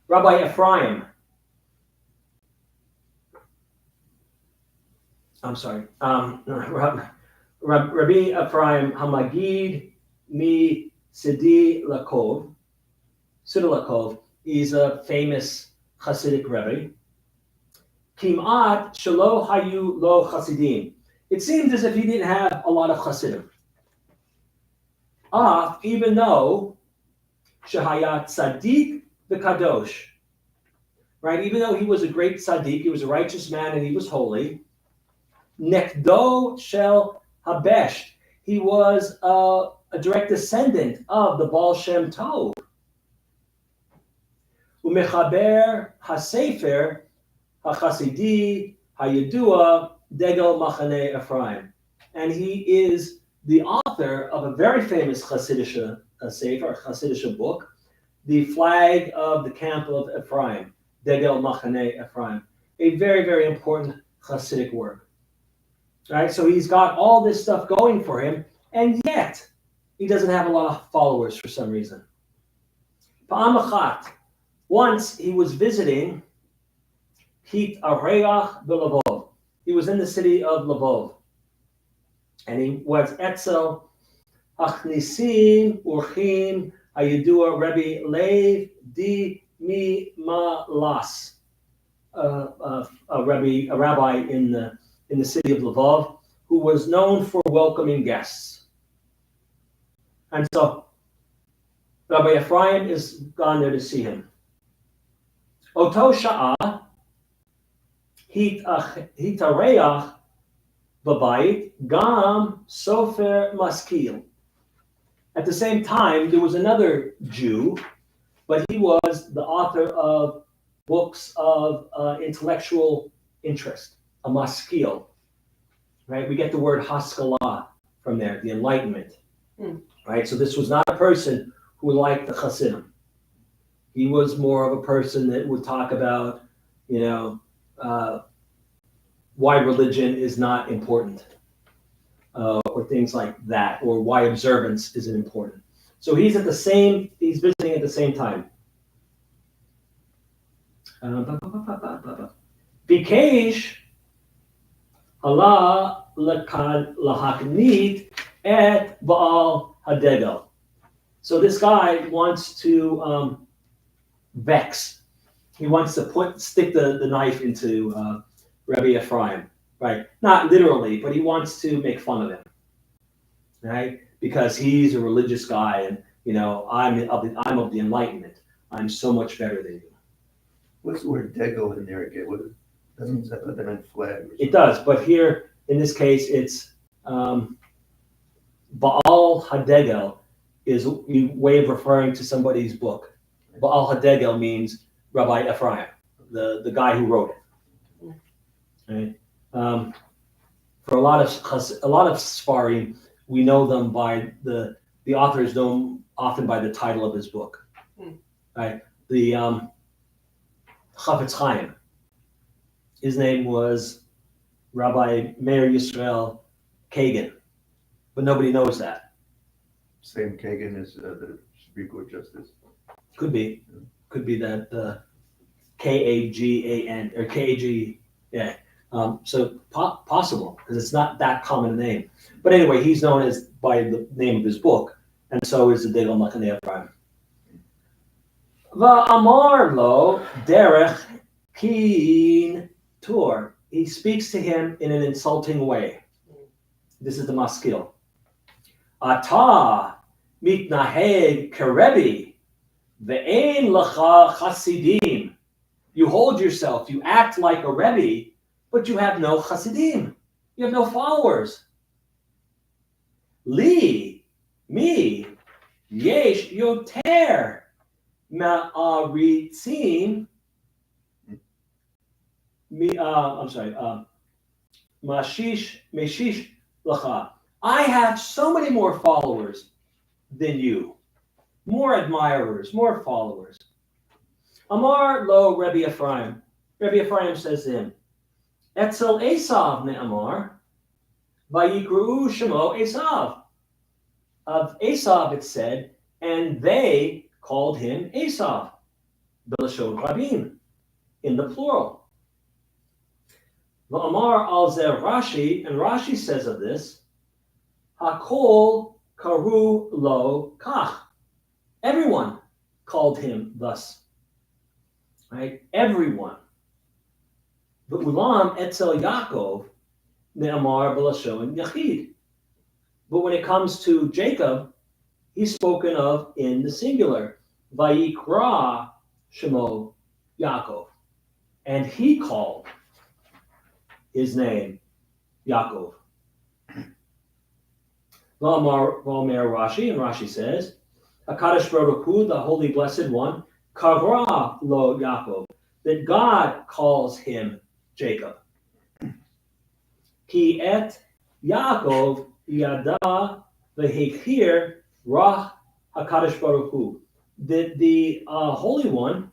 Rabbi Ephraim. I'm sorry. Rabbi Ephraim Hamagid mi Sidi Lakov. He's a famous Hasidic Rebbe. Kimat shelo hayu lo Hasidim. It seems as if he didn't have a lot of Hasidim. Even though Shehayat Tzaddik v'Kadosh. Right? Even though he was a great tzaddik, he was a righteous man, and he was holy. Nekdo shel Habesh. He was a direct descendant of the Baal Shem Tov. Umechaber hasefer hachasidi hayedua degel machane Ephraim. And he is the author of a very famous Hasidic sefer, Hasidic book, The Flag of the Camp of Ephraim, Degel Machane Ephraim. A very, very important Hasidic work. Right? So he's got all this stuff going for him, And yet, he doesn't have a lot of followers for some reason. Pa'am achat, once he was visiting Hit Areach B'Lavov. He was in the city of Lavov. And he was Etzel Achnisim Urchim Hayidua Rebbe Lev Di Mi Malas. A rabbi in the city of Lvov, who was known for welcoming guests. And so Rabbi Ephraim is gone there to see him. Oto Sha'ah Hitareach Babayit Gam Sofer Maskil. At the same time, there was another Jew, but he was the author of books of intellectual interest, a maskil, right? We get the word haskalah from there, the enlightenment, right? So this was not a person who liked the Hasidim. He was more of a person that would talk about, why religion is not important, or things like that, or why observance isn't important. So he's visiting at the same time. Bikesh Allah lahaknit et Baal Hadegel. So this guy wants to vex. He wants to stick the knife into Rabbi Ephraim, right? Not literally, but he wants to make fun of him, right? Because he's a religious guy, and I'm of the Enlightenment. I'm so much better than you. What's the word degel in there again? That means that meant flag. It does, but here in this case, it's Baal Hadegel is a way of referring to somebody's book. Baal Hadegel means Rabbi Ephraim, the guy who wrote it. Right? For a lot of Sfarim, we know them by the author is known often by the title of his book. Right? The Chafetz Chaim. His name was Rabbi Meir Yisrael Kagan, but nobody knows that. Same Kagan as the Supreme Court Justice. Could be that Kagan or Kag. Yeah. So possible, because it's not that common a name. But anyway, he's known as by the name of his book, and so is the Degel Machaneh Ephraim. Va'amar lo derech kin tur. He speaks to him in an insulting way. This is the maskil. Ata mitnaheg kerebi ve'ein lacha chasidim. You hold yourself, you act like a rebbe, but you have no chasidim. You have no followers. Li, me, yesh yoter ma'aritzim. Meshish lacha. I have so many more followers than you. More admirers, more followers. Amar lo Rebbe Ephraim. Rebbe Ephraim says to him, Etzel Esav ne'amar, vayikru shemo Esav. Of Esav it said, and they called him Esav, b'lashon rabim, in the plural. V'amar al zeh Rashi, and Rashi says of this, Hakol karu lo kach. Everyone called him thus. Right? Everyone. But ulam etzel Yaakov ne'amar b'lashon yachid. But when it comes to Jacob, he's spoken of in the singular. Vayikra shemo Yaakov. And he called his name Yaakov. V'amar Rashi, and Rashi says, HaKadosh Baruch Hu, the Holy Blessed One, Kara lo Yaakov, that God calls him Jacob. Ki et Yaakov yada v'hechir rach HaKadosh Baruch Hu, that the Holy One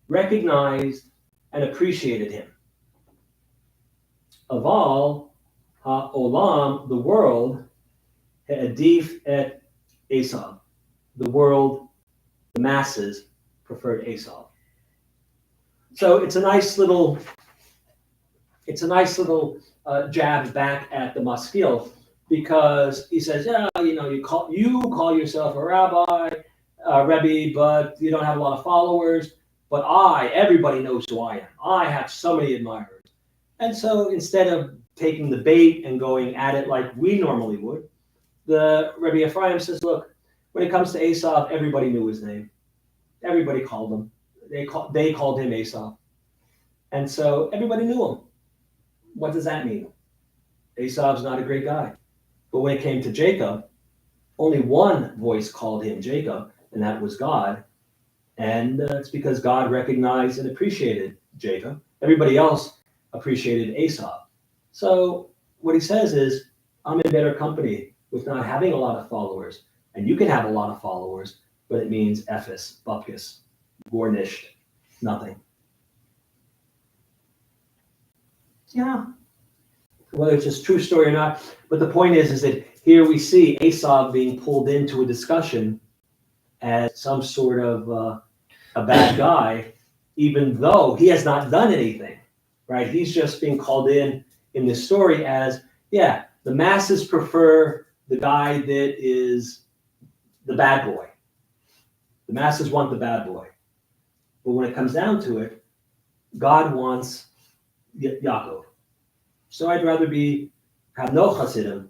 recognized and appreciated him. Aval ha'olam, the world, Ha'adif et Esav. The world, the masses, preferred Esav. So it's a nice little jab back at the maskil, because he says, yeah, you call yourself a rabbi, Rebbe, but you don't have a lot of followers. But everybody knows who I am. I have so many admirers. And so instead of taking the bait and going at it like we normally would, the Rebbe Ephraim says, look, when it comes to Esav, everybody knew his name. Everybody called him. They called him Esav. And so everybody knew him. What does that mean? Esav's not a great guy. But when it came to Jacob, only one voice called him Jacob, and that was God. And it's because God recognized and appreciated Jacob. Everybody else appreciated Esav. So what he says is, I'm in better company with not having a lot of followers. And you can have a lot of followers, but it means ephes, bupkis, gornished, nothing. Yeah. Whether it's just true story or not. But the point is that here we see Esav being pulled into a discussion as some sort of a bad guy, even though he has not done anything, right? He's just being called in this story as, yeah, the masses prefer the guy that is the bad boy. The masses want the bad boy. But when it comes down to it, God wants Yaakov. So I'd rather have no Hasidim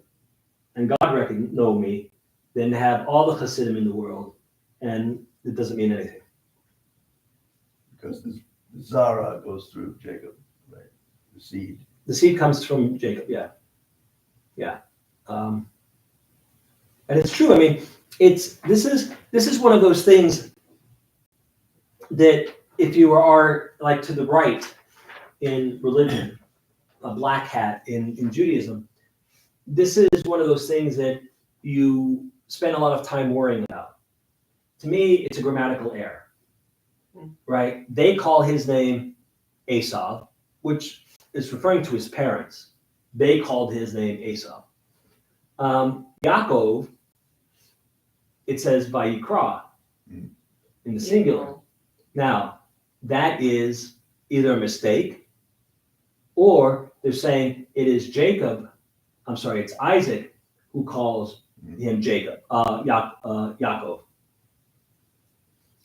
and God know me than have all the Hasidim in the world, and it doesn't mean anything. Because the Zara goes through Jacob, right? The seed. The seed comes from Jacob, yeah. And it's true. I mean, this is one of those things that if you are like to the right in religion, a black hat in Judaism, this is one of those things that you spend a lot of time worrying about. To me, it's a grammatical error, right? They call his name Esav, which is referring to his parents. They called his name Esav. Yaakov, it says Vayikra in the singular. Now, that is either a mistake, or they're saying it is it's Isaac who calls him Yaakov.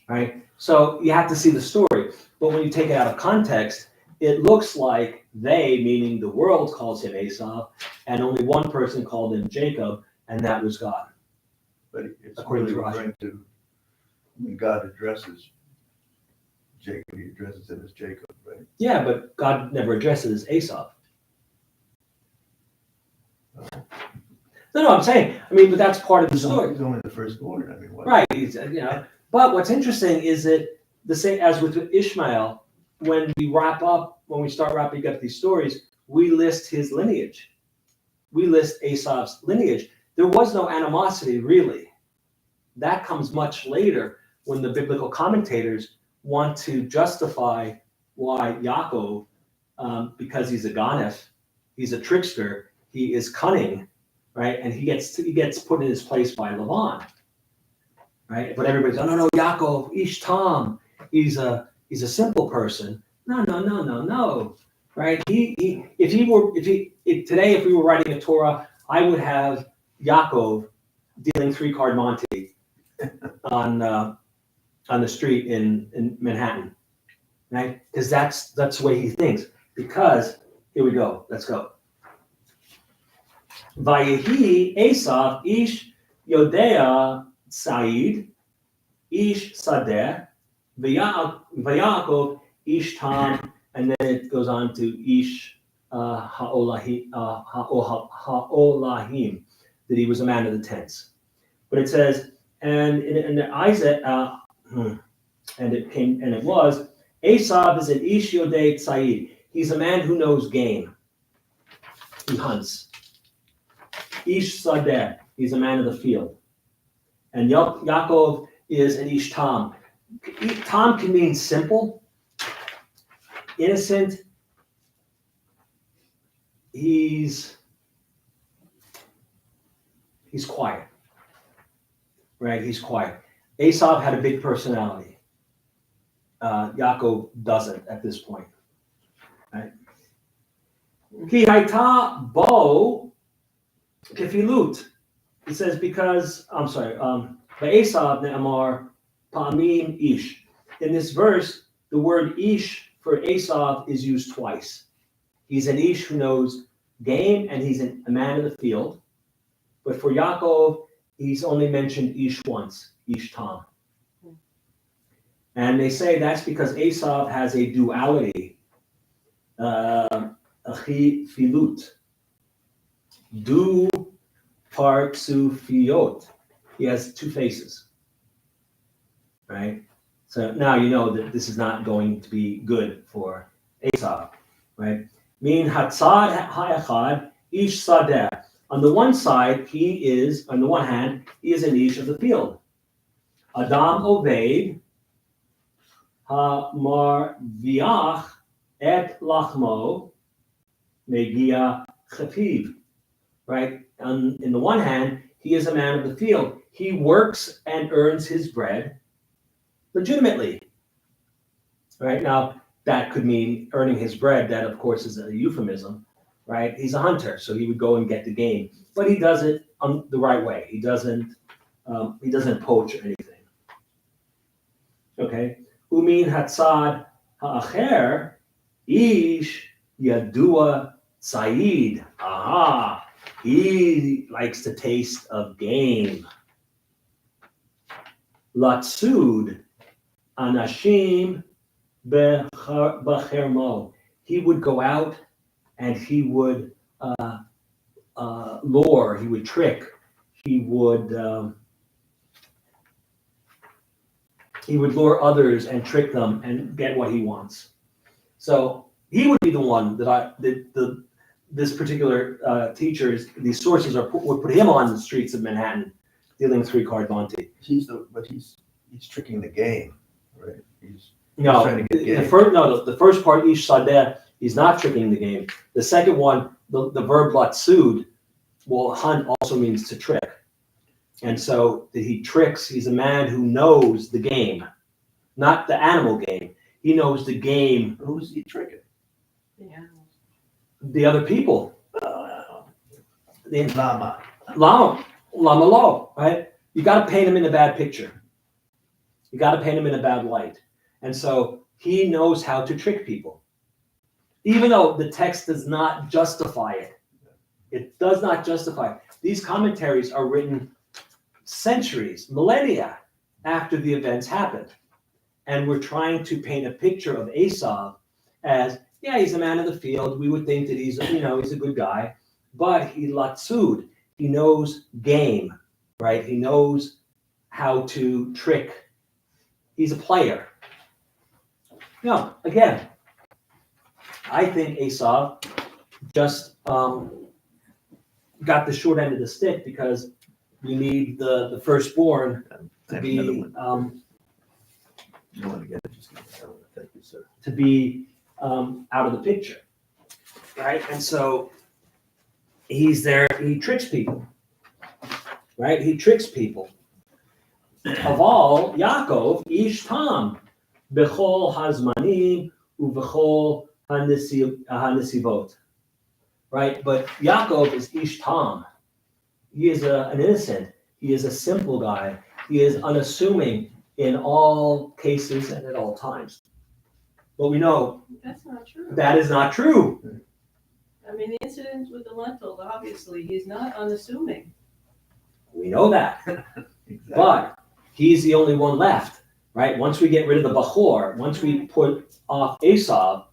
Right? So you have to see the story. But when you take it out of context, it looks like they, meaning the world, calls him Esav, and only one person called him Jacob, and that was God. But it's According to referring to when God addresses Jacob, he addresses him as Jacob, right? Yeah, but God never addresses Esav. No, I'm saying, but that's part of the story. He's only the firstborn. What? Right, But what's interesting is that the same as with Ishmael, when we start wrapping up these stories, we list his lineage. We list Esav's lineage. There was no animosity, really. That comes much later when the biblical commentators want to justify why Yaakov, because he's a ganef, he's a trickster, he is cunning, right? And he gets put in his place by Lavan, right? But everybody's, no, Yaakov, Ish Tam, he's a simple person. No, right? If we were writing a Torah, I would have Yaakov dealing 3-card Monte on the street in Manhattan, right? Because that's the way he thinks. Because here we go. Let's go. Vayehi Esav ish Yodea Said ish Sadeh Vayaakov ish Tam, and then it goes on to ish Ha'olahim, that he was a man of the tents. But it says, and Isaac, and it was, Esav is an ish Yodei Said. He's a man who knows game. He hunts. Ish Sadeh, he's a man of the field. And Yaakov is an Ish Tam. Tam can mean simple, innocent. He's he's quiet, right? He's quiet. Esau had a big personality. Yaakov doesn't at this point, right? Ki haita bo kefilut. It says because, I'm sorry, Esau ne'amar pa'amim ish. In this verse, the word ish for Esau is used twice. He's an ish who knows game, and he's a man of the field. But for Yaakov, he's only mentioned ish once, ish tam. And they say that's because Esau has a duality, achi filut, du partsufiyot. He has two faces, right? So now you know that this is not going to be good for Esau, right? Min hatzad ha'echad ish sadeh. On the one side, on the one hand, he is an ish of the field. Adam oved ha-marviach et lachmo megia chapiv. Right? In the one hand, he is a man of the field. He works and earns his bread legitimately. Right? Now, that could mean earning his bread. That, of course, is a euphemism. Right? He's a hunter, so he would go and get the game. But he does it the right way. He doesn't poach or anything. Okay? Umin hatzad ha'acher ish yadua Said. Aha! He likes the taste of game. Latsud anashim b'chermo. He would go out and he would lure, he would trick, he would lure others and trick them and get what he wants. So he would be the one this particular these sources would put him on the streets of Manhattan, dealing 3-card Monte. He's tricking the game, right? He's No, trying to get game. the first part, Ish Sadeh, he's not tricking the game. The second one, the verb latsud, well, hunt also means to trick. And so he tricks, he's a man who knows the game, not the animal game. He knows the game. Who's he tricking? The animals. The other people. The Lama. Lama lo, right? You got to paint him in a bad picture. You got to paint him in a bad light. And so he knows how to trick people. Even though the text does not justify it. It does not justify it. These commentaries are written centuries, millennia after the events happened. And we're trying to paint a picture of Esau as, yeah, he's a man of the field. We would think that he's a good guy. But he latsud. He knows game, right? He knows how to trick. He's a player. No, again, I think Esau just got the short end of the stick because we need the firstborn to be You want to get it? Just thank you, sir. to be out of the picture, right? And so he's there. He tricks people, right? He tricks people. Aval Yaakov ish tam bechol hazmanim uvechol hanesivot, right? But Yaakov is ish tam. He is an innocent. He is a simple guy. He is unassuming in all cases and at all times. But we know That's not true. that is not true. I mean, the incident with the lentils, obviously, he's not unassuming. We know that. Exactly. But he's the only one left, right? Once we get rid of the Bachor, once we put off Esau,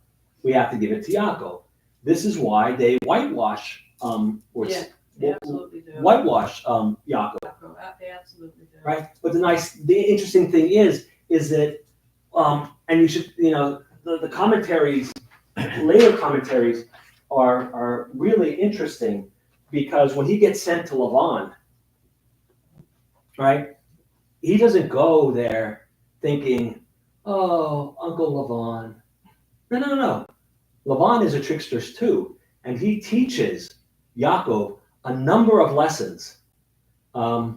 we have to give it to Yaakov. This is why they whitewash They absolutely do. whitewash Yaakov, They absolutely do. right? But the interesting thing is that, and you should, the commentaries, later commentaries are really interesting because when he gets sent to Lavan, right? He doesn't go there thinking, oh, Uncle Lavan. No. Lavan is a trickster too, and he teaches Yaakov a number of lessons Yaakov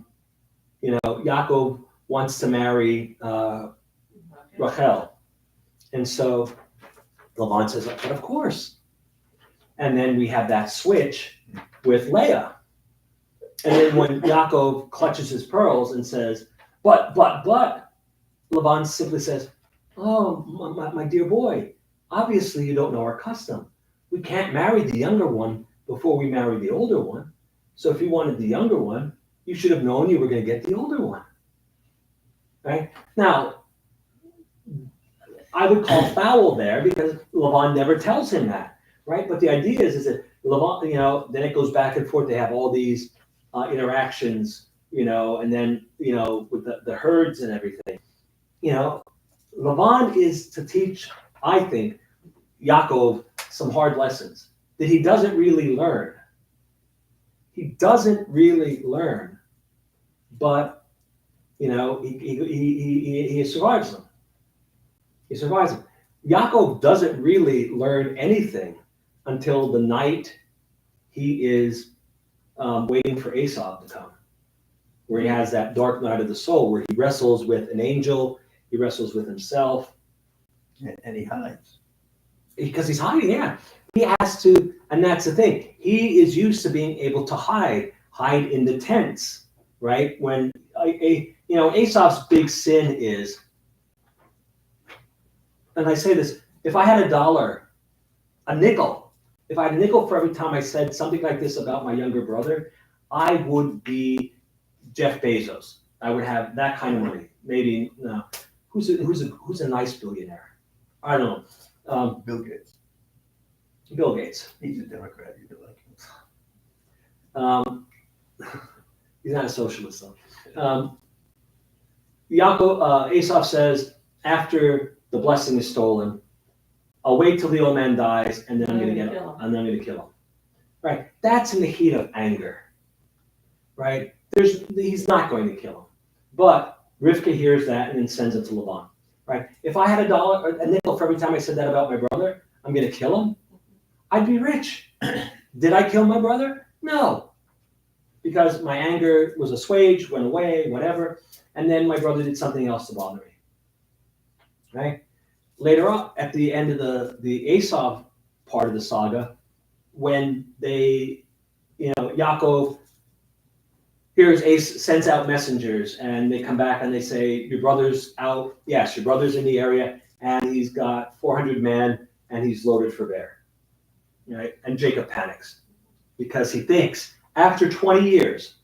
wants to marry Rachel. And so Laban says, but of course. And then we have that switch with Leah. And then when Yaakov clutches his pearls and says, but, Laban simply says, oh, my dear boy, obviously you don't know our custom. We can't marry the younger one before we marry the older one. So if you wanted the younger one, you should have known you were going to get the older one. Right? Now, I would call foul there because Laban never tells him that. Right? But the idea is that Laban, then it goes back and forth. They have all these interactions, and then, with the herds and everything. Laban is to teach, I think, Yaakov some hard lessons that he doesn't really learn. He doesn't really learn, but he survives them. He survives them. Yaakov doesn't really learn anything until the night he is waiting for Esau to come, where he has that dark night of the soul, where he wrestles with an angel, he wrestles with himself. And he hides. Because he's hiding, yeah. He has to, and that's the thing. He is used to being able to hide in the tents, right? When, Esau's big sin is, and I say this, if I had a nickel, if I had a nickel for every time I said something like this about my younger brother, I would be Jeff Bezos. I would have that kind of money. Maybe, no. Who's a nice billionaire? I don't know. Bill Gates. Bill Gates. He's a Democrat. You like him. He's not a socialist though. Asaph says, after the blessing is stolen, I'll wait till the old man dies, and then I'm going to get him. And then I'm going to kill him. Right? That's in the heat of anger. Right? He's not going to kill him. But Rivka hears that and then sends it to Laban. Right? If I had a nickel for every time I said that about my brother, I'm going to kill him, I'd be rich. Did I kill my brother? No. Because my anger was assuaged, went away, whatever. And then my brother did something else to bother me. Right? Later on, at the end of the Esau part of the saga, when they, Yaakov sends out messengers, and they come back and they say, your brother's out. Yes, your brother's in the area, and he's got 400 men, and he's loaded for bear. Right? And Jacob panics because he thinks after 20 years,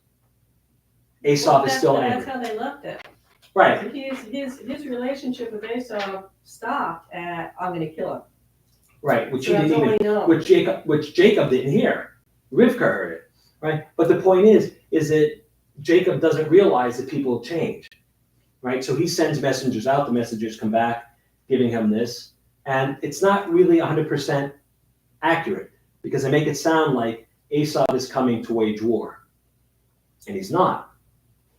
Esau is still angry. That's how they left it. Right. His relationship with Esau stopped at, I'm going to kill him. Right, which So that's all he knows. which Jacob didn't hear. Rivka heard it, right? But the point is that Jacob doesn't realize that people change, right? So he sends messengers out. The messengers come back, giving him this, and it's not really 100% accurate because they make it sound like Esau is coming to wage war, and he's not,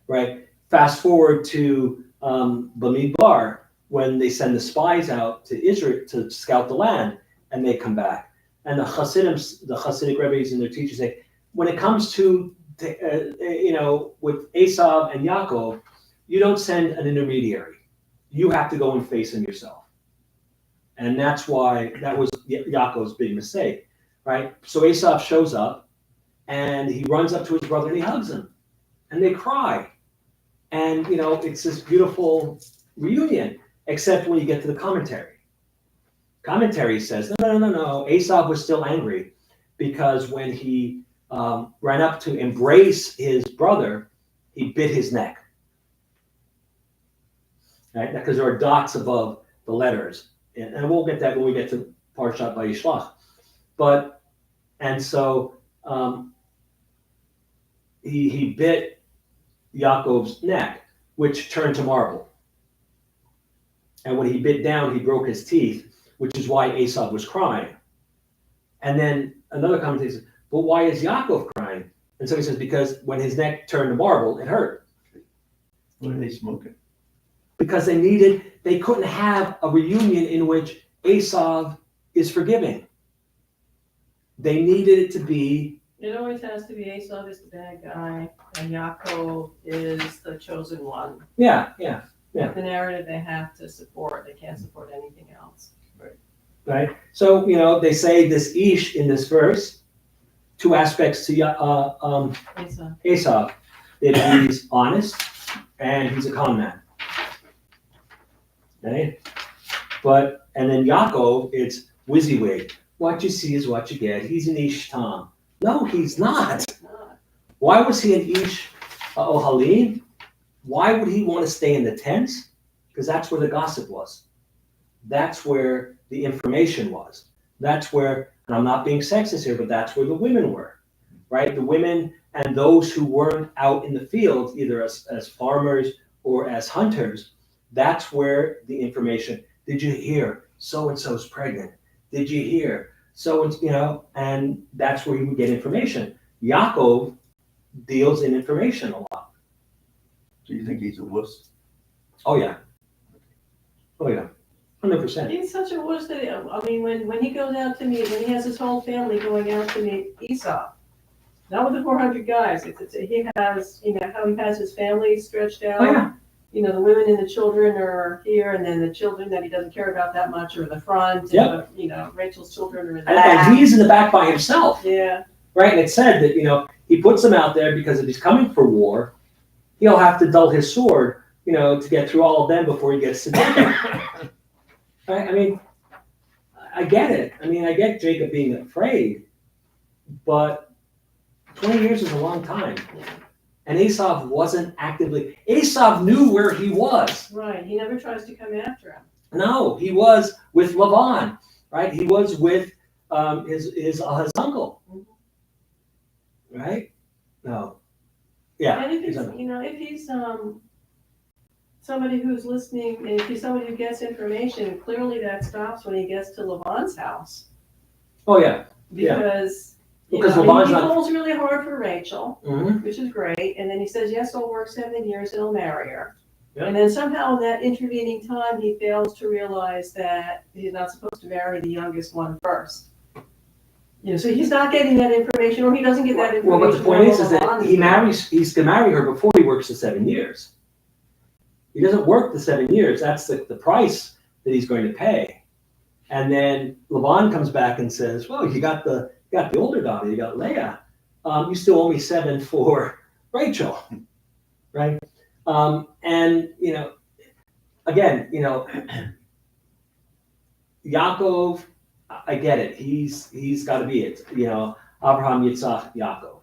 right? Fast forward to Bamidbar, when they send the spies out to Israel to scout the land, and they come back. And the Hasidic rabbis and their teachers say, when it comes to, with Esau and Yaakov, you don't send an intermediary. You have to go and face him yourself. And that's why that was Yaakov's big mistake, right? So Esau shows up, and he runs up to his brother and he hugs him, and they cry. And, it's this beautiful reunion, except when you get to the commentary. Commentary says, no. Esau was still angry because when he ran up to embrace his brother, he bit his neck. Right? Because there are dots above the letters. And we'll get that when we get to Parshat Vayishlach. And so he bit Yaakov's neck, which turned to marble. And when he bit down, he broke his teeth, which is why Esau was crying. And then another commentator says, but why is Yaakov crying? And so he says, because when his neck turned to marble, it hurt. What are they smoking? Because they couldn't have a reunion in which Esau is forgiving. They needed it to be It always has to be Esau is the bad guy and Yaakov is the chosen one. Yeah, yeah, yeah. The narrative they have to support. They can't support anything else. Right. So they say this Ish in this verse, two aspects to Esau. Esau, that he's honest and he's a con man. Right? And then Yaakov, it's WYSIWYG. What you see is what you get. He's an Ish Tom. No, he's not. Why was he an Ish Ohalim? Why would he want to stay in the tents? Because that's where the gossip was. That's where the information was. That's where, and I'm not being sexist here, but that's where the women were, right? The women and those who weren't out in the fields, either as farmers or as hunters, that's where the information, did you hear so-and-so's pregnant? Did you hear and that's where he would get information. Yaakov deals in information a lot. So you think he's a wuss? Oh yeah. 100%. He's such a wuss that, when he goes out to meet, when he has his whole family going out to meet Esau, not with the 400 guys, he has, how he has his family stretched out. Oh yeah. The women and the children are here, and then the children that he doesn't care about that much are in the front. Yep. And, Rachel's children are in the back. And he's in the back by himself. Yeah. Right, and it said that, he puts them out there because if he's coming for war, he'll have to dull his sword, to get through all of them before he gets to Jacob. Right? I get it. I get Jacob being afraid, but 20 years is a long time. And Esau wasn't Esau knew where he was. Right, he never tries to come after him. No, he was with Laban, right? He was with his uncle. Right? No. Yeah. And if he's somebody who's listening, and if he's somebody who gets information, clearly that stops when he gets to Laban's house. Oh yeah. Because Laban's he not. pulls really hard for Rachel, Mm-hmm. which is great, and then he says, yes, I'll work 7 years and I'll marry her. Yeah. And then somehow in that intervening time, he fails to realize that he's not supposed to marry the youngest one first. So he's not getting that information, or he doesn't get that information. Well, but the point is that he's going to marry her before he works the 7 years. He doesn't work the 7 years. That's the price that he's going to pay. And then Laban comes back and says, well, you got the older daughter, you got Leah. You still owe me 7 for Rachel, right? And, again, Yaakov, I get it. He's got to be it. Abraham, Yitzhak, Yaakov.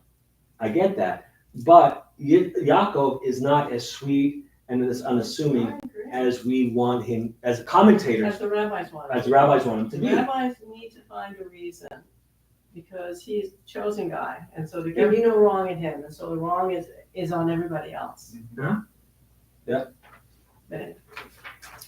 I get that. But Yaakov is not as sweet and as unassuming as we want him, as commentators. As the rabbis want him. As the rabbis want him to be. The rabbis need to find a reason, because he's the chosen guy, and so there can be no wrong in him, and so the wrong is on everybody else. Yeah. Yeah. But anyway.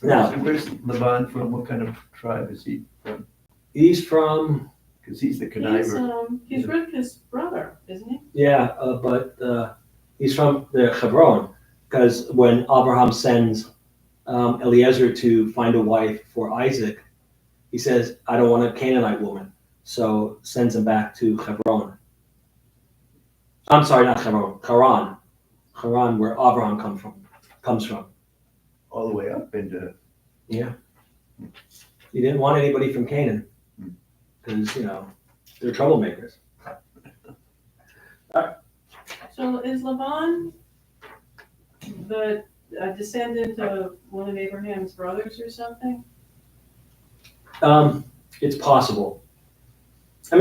Now, Where's Laban from? What kind of tribe is he from? he's from, Because he's the conniver. He's Rivka's brother, isn't he? yeah, but he's from the Hebron, because when Abraham sends Eliezer to find a wife for Isaac, he says, I don't want a Canaanite woman. So sends him back to Hebron. I'm sorry, not Hebron, Haran. Haran, where Abraham comes from. All the way up into. Yeah. He didn't want anybody from Canaan, because, they're troublemakers. So is Laban a descendant of one of Abraham's brothers or something? It's possible. I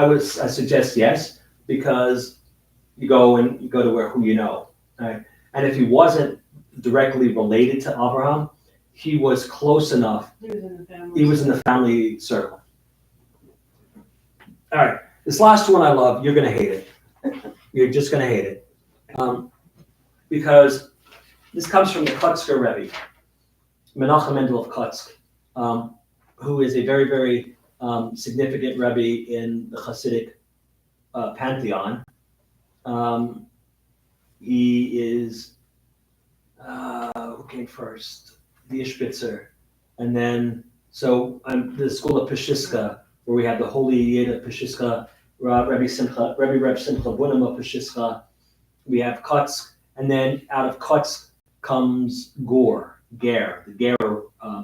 would suggest yes, because you go to who you know, right? And if he wasn't directly related to Abraham, he was close enough. He was in the family. He was in the family circle. All right, this last one I love. You're gonna hate it. You're just gonna hate it, because this comes from the Kutzker Rebbe, Menachem Mendel of Kutsk, who is a very, very significant Rebbe in the Hasidic pantheon. He is who came first? The Ishbitzer, and then the school of Peshiska where we have the Holy Yid of Peshischa, Rabbi Reb Simcha Bunim of Peshischa. We have Kotsk, and then out of Kotsk comes Ger, the Ger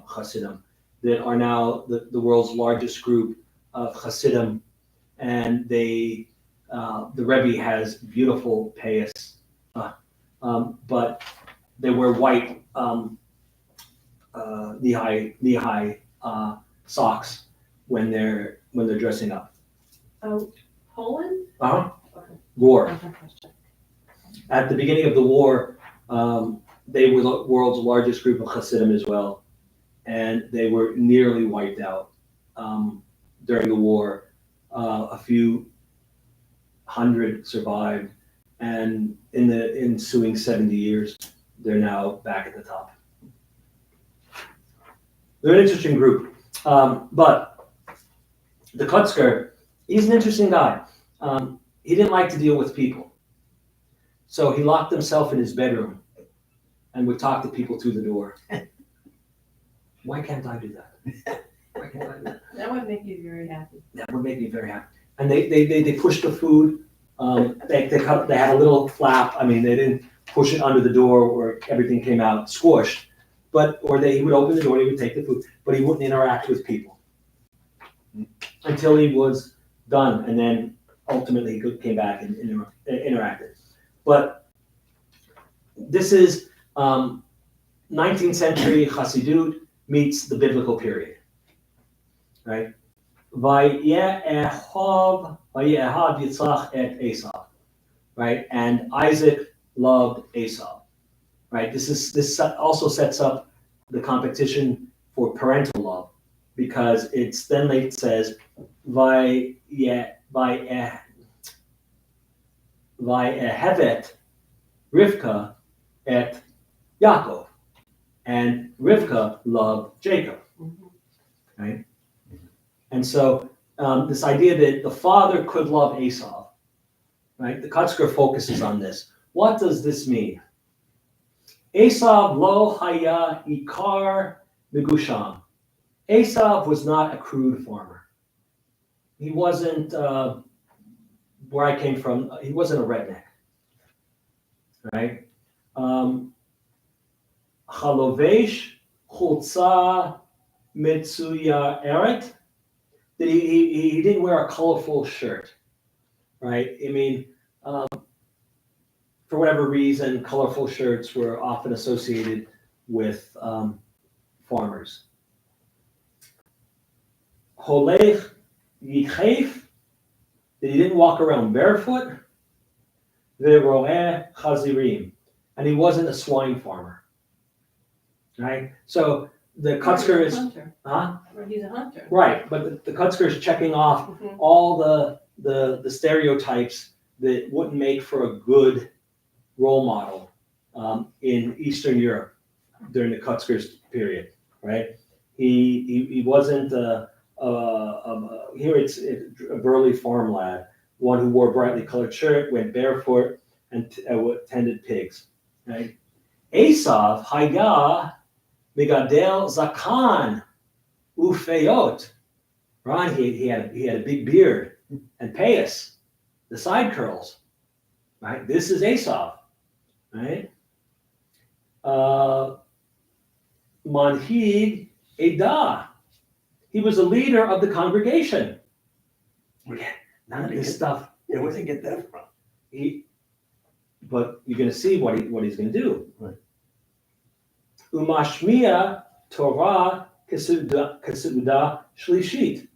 Hasidim, that are now the world's largest group of Hasidim, and the Rebbe has beautiful payas, but they wear white knee-high socks when they're dressing up. Oh, Poland? Ger. At the beginning of the war, they were the world's largest group of Hasidim as well, and they were nearly wiped out during the war. A few hundred survived, and in the ensuing 70 years, they're now back at the top. They're an interesting group, but the Kutzker, he's an interesting guy. He didn't like to deal with people. So he locked himself in his bedroom and would talk to people through the door. Why can't I do that? Why can't I do that? That would make you very happy. That would make me very happy. And they pushed the food. They had a little flap. I mean, they didn't push it under the door where everything came out squished. He would open the door and he would take the food, but he wouldn't interact with people until he was done. And then ultimately he came back and interacted. But this is 19th century Chassidut meets the biblical period, right? Vaye'ehad Yitzchak et Esav, right? And Isaac loved Esau, right? This also sets up the competition for parental love, because it says Vayehevet Rivka et Yaakov, and Rivka loved Jacob, right? And so this idea that the father could love Esau, right? The Kutzker focuses on this. What does this mean? Esav lo haya ikar megusham. Esav was not a crude farmer. He wasn't, where I came from, he wasn't a redneck, right? Chalovesh chultza mitzuya eret. That he didn't wear a colorful shirt, right? I mean, for whatever reason, colorful shirts were often associated with farmers. Holech yichef, that he didn't walk around barefoot. Ve'roeh chazirim, and he wasn't a swine farmer, right? So the Kutzker is, He's a hunter. right, but the Kutzker is checking off all the stereotypes that wouldn't make for a good role model in Eastern Europe during the Kutzker's period, right? He wasn't here it's a burly farm lad, one who wore brightly colored shirt, went barefoot, and tended pigs, right? Esav Haya Migadel Zakan Ufeyot. Ron, he had a big beard and payas, the side curls, right? This is Esav, right? Manhid Edah. He was a leader of the congregation. None of this stuff. Yeah, where did he get that from? But you're going to see what he's going to do. Right. Umashmiya Torah Keseuda Shlishit,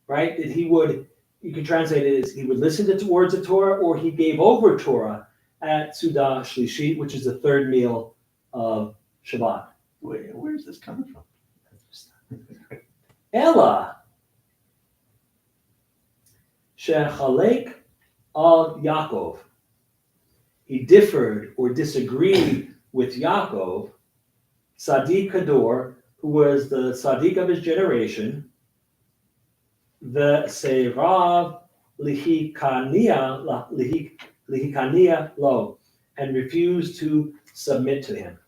right? That you can translate it as he would listen to words of Torah, or he gave over Torah at Suda Shlishit, which is the third meal of Shabbat. Where's this coming from? Ella Shechalek al Yaakov. He differed or disagreed with Yaakov, Sadiq Kador, who was the Sadiq of his generation, the Seirav Lihikania Lo, and refused to submit to him.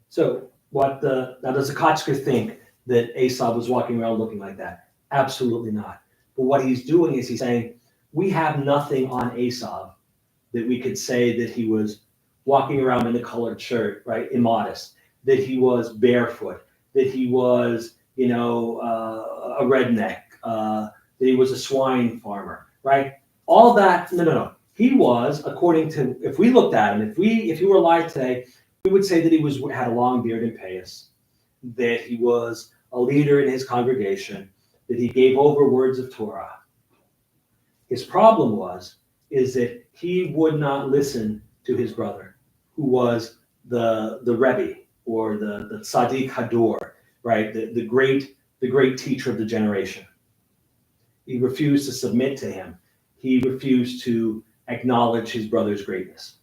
So now does the Kotzker think that Esau was walking around looking like that. Absolutely not. But what he's doing is he's saying, we have nothing on Esau that we could say that he was walking around in a colored shirt, right, immodest, that he was barefoot, that he was, a redneck, that he was a swine farmer, right? All that, no. He was, according to, if we looked at him, if he were alive today, we would say that he had a long beard and payas, that he was a leader in his congregation, that he gave over words of Torah. His problem is that he would not listen to his brother, who was the Rebbe, or the Tzaddik Hador, right? The great teacher of the generation. He refused to submit to him. He refused to acknowledge his brother's greatness.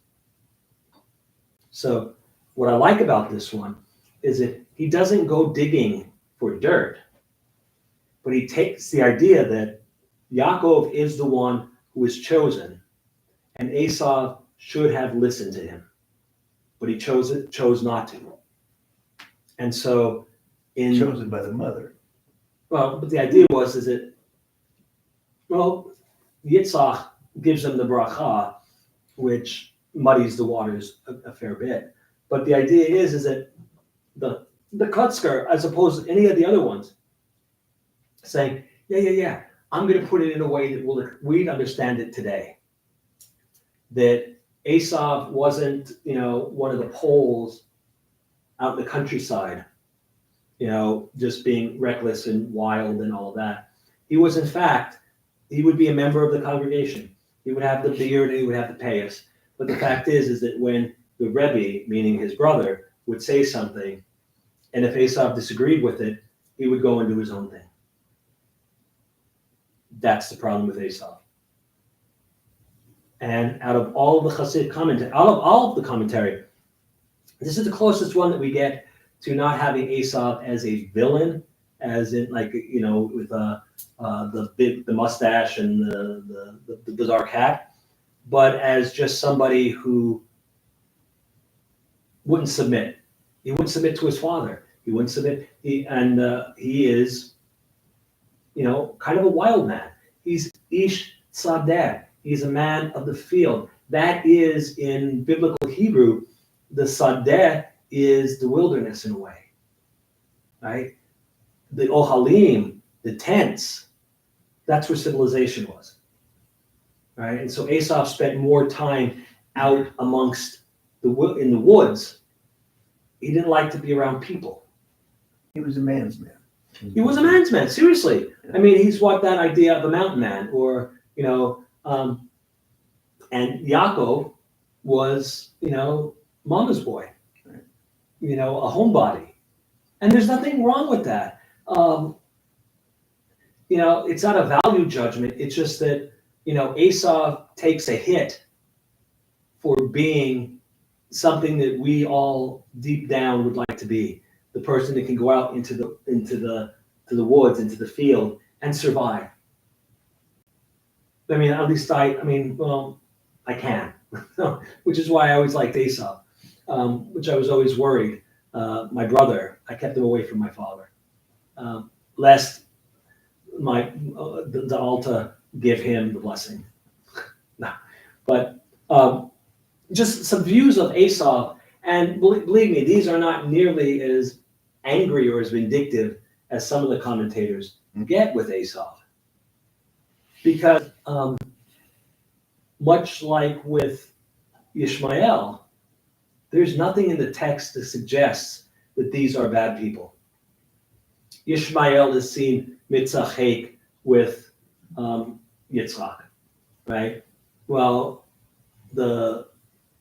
So what I like about this one is that he doesn't go digging for dirt, but he takes the idea that Yaakov is the one who is chosen, and Esau should have listened to him, but he chose not to. And so chosen by the mother. Well, but the idea is that, Yitzhak gives him the bracha, which muddies the waters a fair bit. But the idea is that the Kutzker, as opposed to any of the other ones, saying, yeah, I'm going to put it in a way that we'd understand it today. That Esau wasn't, one of the Poles out in the countryside, just being reckless and wild and all of that. He was, in fact, he would be a member of the congregation. He would have the beard and he would have the payas. But the fact is that when the Rebbe, meaning his brother, would say something, and if Esau disagreed with it, he would go and do his own thing. That's the problem with Esau. And out of all of the Chassid commentary, all of the commentary, this is the closest one that we get to not having Esau as a villain, as in with the mustache and the dark hat, but as just somebody who wouldn't submit. He wouldn't submit to his father. He wouldn't submit. He is, kind of a wild man. He's Ish Tzadeh. He's a man of the field. That is, in biblical Hebrew, the Sadeh is the wilderness in a way, right? The Ohalim, the tents, that's where civilization was, right? And so Esau spent more time out amongst in the woods. He didn't like to be around people. He was a man's man. He was a man's man, seriously. I mean, he's what that idea of a mountain man, or, and Yaakov was, mama's boy, a homebody. And there's nothing wrong with that. It's not a value judgment. It's just that, Esau takes a hit for being something that we all deep down would like to be. The person that can go out into the woods, into the field, and survive. I mean, at least I can, which is why I always liked Esau, which I was always worried. My brother, I kept him away from my father, lest the Alta give him the blessing. No, but just some views of Esau, and believe me, these are not nearly as angry or as vindictive as some of the commentators get with Esau. Because much like with Ishmael, there's nothing in the text that suggests that these are bad people. Ishmael is seen mitzachek with Yitzchak, right? Well, the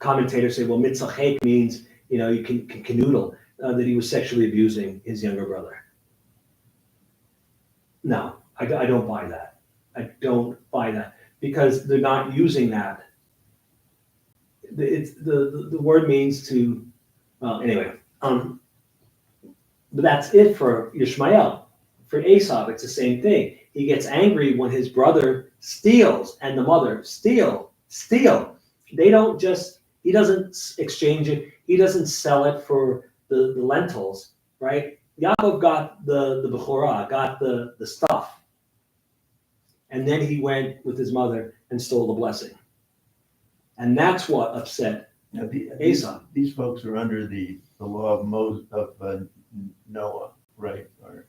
commentators say, well, mitzachek means, you can canoodle, that he was sexually abusing his younger brother. No, I don't buy that. I don't buy that, because they're not using that. The word means to, anyway. But that's it for Ishmael. For Esau, it's the same thing. He gets angry when his brother steals and the mother steal. They don't just, he doesn't exchange it. He doesn't sell it for the lentils, right? Yaakov got the Bechorah, got the stuff. And then he went with his mother and stole the blessing. And that's what upset Now, Esau. these folks are under the law of Noah, right? Or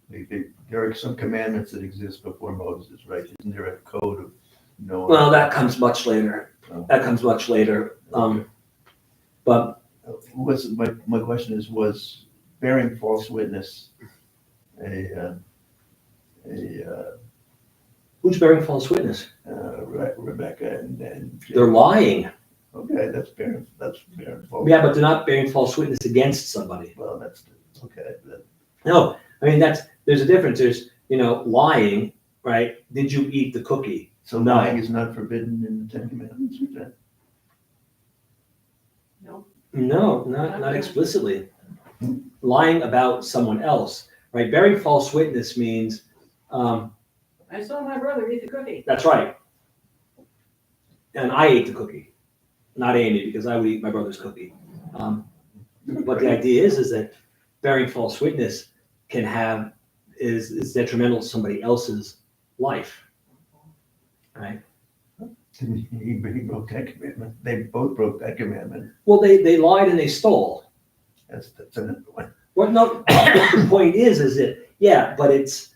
there are some commandments that exist before Moses, right? Isn't there a code of Noah? Well, that comes much later. Oh. That comes much later. But My question is, was bearing false witness who's bearing false witness? Rebecca and They're lying. Okay, that's bearing false. Yeah, but they're not bearing false witness against somebody. Well, that's okay. No, I mean there's a difference. There's lying, right? Did you eat the cookie? So No. lying is not forbidden in the Ten Commandments, is that? No, not explicitly. Lying about someone else, right? Bearing false witness means I saw my brother eat the cookie. that's right. And I ate the cookie, not Amy, because I would eat my brother's cookie. But the idea is that bearing false witness is detrimental to somebody else's life, right? He broke that commandment. They both broke that commandment. Well, they lied and they stole. That's another one. Well, no, the point is that, yeah, but it's,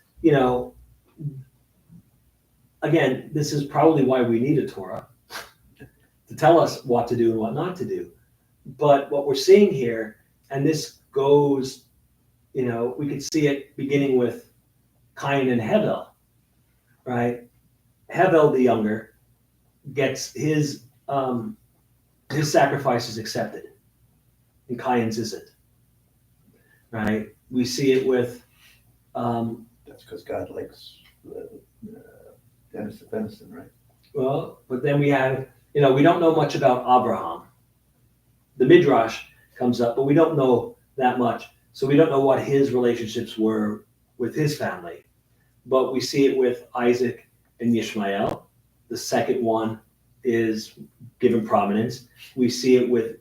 again, this is probably why we need a Torah to tell us what to do and what not to do. But what we're seeing here, and this goes, we could see it beginning with Cain and Hevel, right? Hevel, the younger, gets his sacrifice is accepted, and Cain's isn't, right? We see it with That's because God likes venison, right? well, but then we have, we don't know much about Abraham. The Midrash comes up, but we don't know that much. So we don't know what his relationships were with his family. But we see it with Isaac and Yishmael. The second one is given prominence. We see it with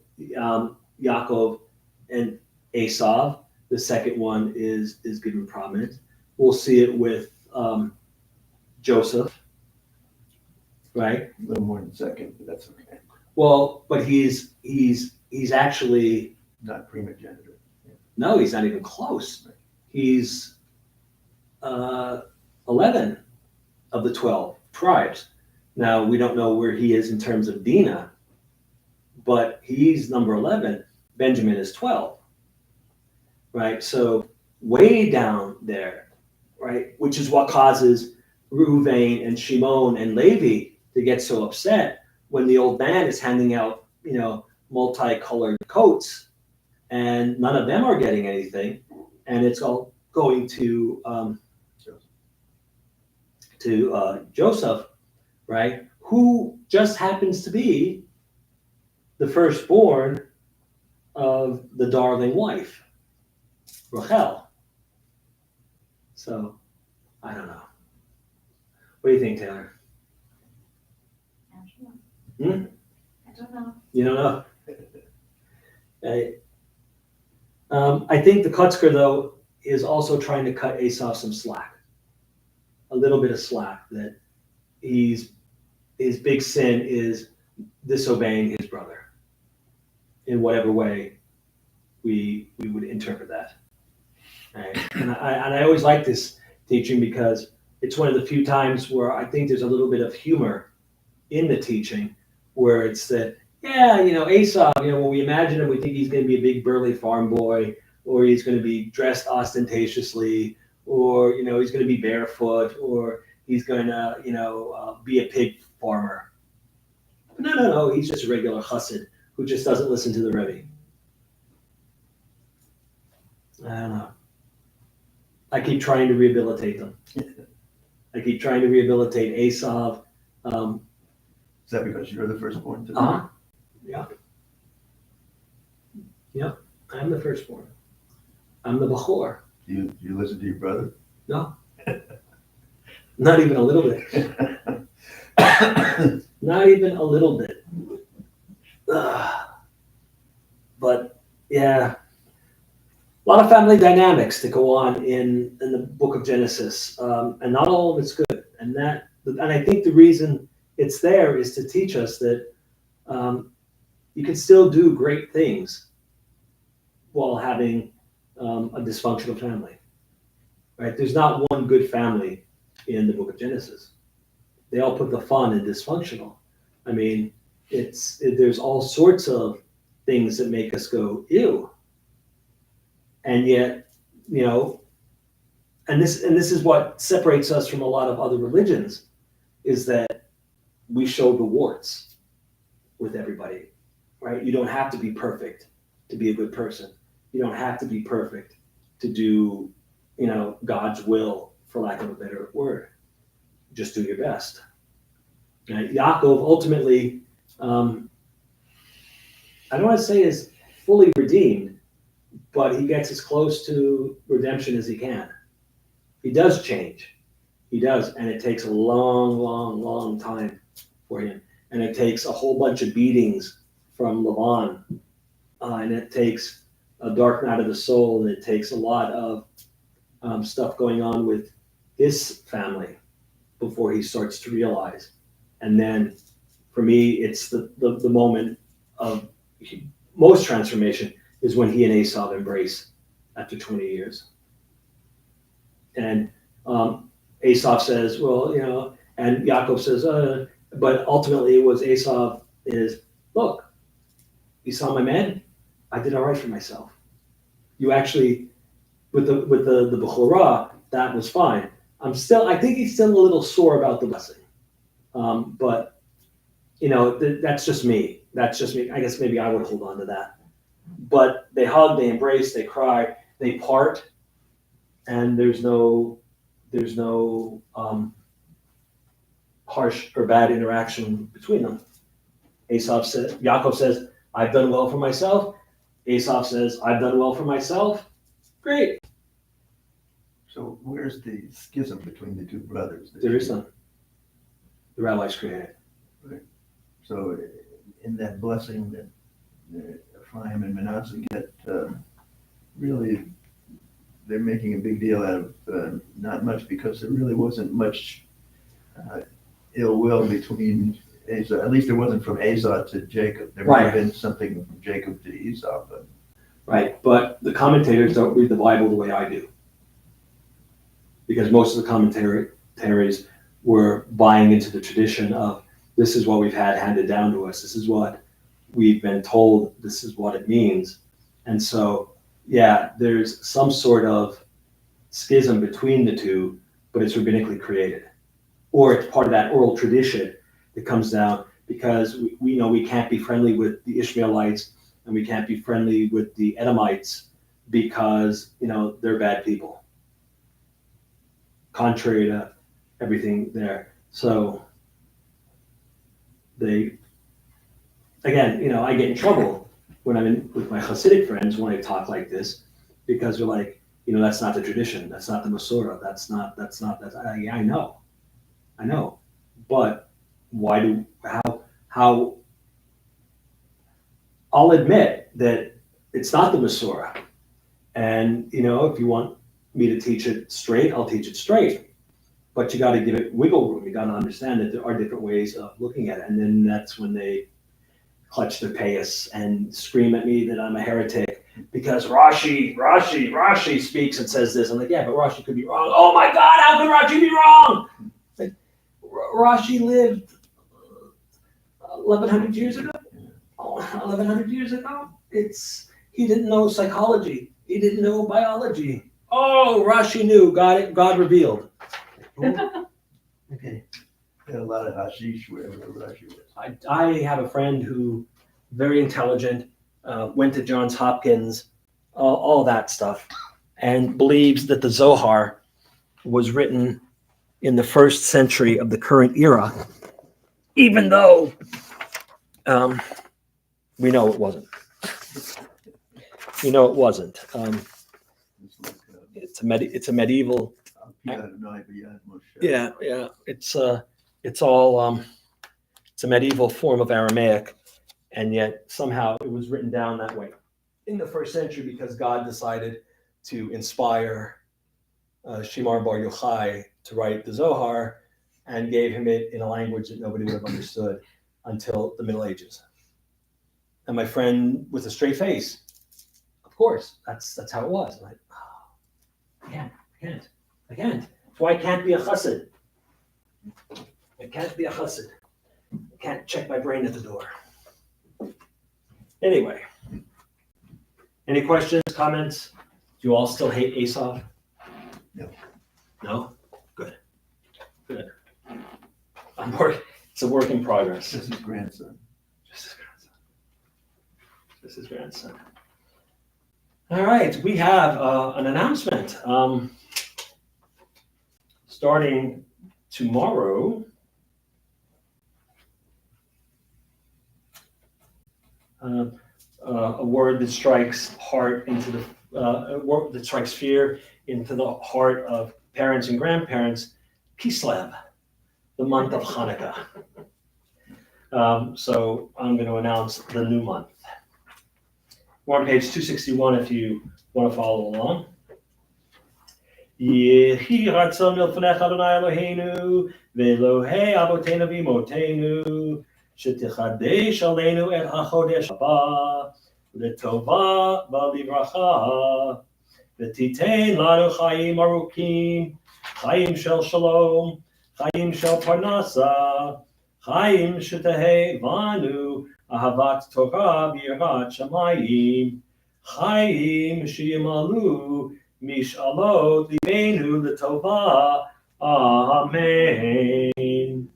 Yaakov and Esau. The second one is given prominence. We'll see it with Joseph, right? A little more than second, but that's okay. Well, but he's actually Not primogeniture. no, he's not even close. He's 11 of the 12 tribes. Now we don't know where he is in terms of Dinah, but he's number 11. Benjamin is 12, right? So way down there, right? Which is what causes Reuven and Shimon and Levi to get so upset when the old man is handing out, multicolored coats, and none of them are getting anything, and it's all going to Joseph, right? Who just happens to be the firstborn of the darling wife, Rachel. So, I don't know. What do you think, Taylor? I don't know. You don't know? I think the Kutzker, though, is also trying to cut Esau some slack. A little bit of slack, that his big sin is disobeying his brother in whatever way we would interpret that. Right? And I always like this teaching because it's one of the few times where I think there's a little bit of humor in the teaching, where it's that, Esau, when we imagine him, we think he's going to be a big burly farm boy, or he's going to be dressed ostentatiously, or, he's going to be barefoot, or he's going to, be a pig farmer. No, he's just a regular chassid who just doesn't listen to the Rebbe. I don't know. I keep trying to rehabilitate them. I keep trying to rehabilitate Esau. Is that because you're the firstborn? Yeah. Yep. I'm the firstborn. I'm the Bechor. Do you listen to your brother? No. Not even a little bit. Not even a little bit. But yeah, A lot of family dynamics that go on in the book of Genesis, and not all of it's good. And I think the reason it's there is to teach us that you can still do great things while having a dysfunctional family. Right? There's not one good family in the book of Genesis. They all put the fun in dysfunctional. I mean, there's all sorts of things that make us go ew. And yet, and this is what separates us from a lot of other religions, is that we show the warts with everybody, right? You don't have to be perfect to be a good person. You don't have to be perfect to do, God's will, for lack of a better word. Just do your best. Right? Yaakov ultimately, I don't want to say is fully redeemed, but he gets as close to redemption as he can. He does change. He does. And it takes a long, long, long time for him. And it takes a whole bunch of beatings from Laban. And it takes a dark night of the soul. And it takes a lot of stuff going on with his family before he starts to realize. And then for me, it's the moment of most transformation is when he and Esau embrace after 20 years. And Esau says, well, and Yaakov says, but ultimately it was Esau is, look, you saw my man? I did all right for myself. You actually, with the Bechorah, that was fine. I think he's still a little sore about the blessing. But, that's just me. That's just me. I guess maybe I would hold on to that. But they hug, they embrace, they cry, they part, and there's no harsh or bad interaction between them. Yaakov says, I've done well for myself. Esau says, I've done well for myself. Great. So where's the schism between the two brothers? There is none. The rabbis created. Right. So in that blessing that Ephraim and Manasseh get, really they're making a big deal out of not much, because there really wasn't much ill will between Esau. At least it wasn't from Esau to Jacob. There might have been something from Jacob to Esau, but right. But the commentators don't read the Bible the way I do, because most of the commentaries were buying into the tradition of this is what we've had handed down to us. This is what we've been told. This is what it means. And so, yeah, there's some sort of schism between the two, but it's rabbinically created. Or it's part of that oral tradition that comes down because we know we can't be friendly with the Ishmaelites and we can't be friendly with the Edomites because, they're bad people. Contrary to everything there. So I get in trouble when I'm in with my Hasidic friends when I talk like this, because they're like, that's not the tradition. That's not the Masorah. That's not. I know. But how I'll admit that it's not the Masorah. And, if you want me to teach it straight, I'll teach it straight. But you got to give it wiggle room. You got to understand that there are different ways of looking at it. And then that's when they clutch their payas and scream at me that I'm a heretic because Rashi speaks and says this. I'm like, yeah, but Rashi could be wrong. Oh my God, how could Rashi be wrong? Like, Rashi lived 1,100 years ago. 1,100 years ago. He didn't know psychology. He didn't know biology. Oh, Rashi knew. God revealed. okay. Got a lot of hashish wherever Rashi was. I have a friend who, very intelligent, went to Johns Hopkins, all that stuff, and believes that the Zohar was written in the 1st century of the current era, even though we know it wasn't. It's a medieval. Yeah. It's a medieval form of Aramaic, and yet somehow it was written down that way in the 1st century because God decided to inspire Shimar Bar Yochai to write the Zohar, and gave him it in a language that nobody would have understood until the Middle Ages. And my friend with a straight face, of course, that's how it was. I'm like, oh, I can't. That's why I can't be a chassid. I can't be a chassid. I can't check my brain at the door. Anyway, any questions, comments? Do you all still hate Esav? No. No? Good. It's a work in progress. This is grandson. This is grandson. All right, we have an announcement. Starting tomorrow, a word that strikes heart into the a word that strikes fear into the heart of parents and grandparents. Kislev, the month of Hanukkah. So I'm going to announce the new month. We're on page 261 if you want to follow along. Yehi ratzon milfanecha Adonai Eloheinu ve'Elohei Avotenu v'Imotenu shetichadesh aleinu et hachodesh haba l'tova v'livracha v'titein lanu chayim arukim chayim shel shalom chayim shel parnasa chayim shetehei vanu ahavat Torah v'yirat shamayim chayim shiyimalu Mishalot Livenu L'Tova. Amen.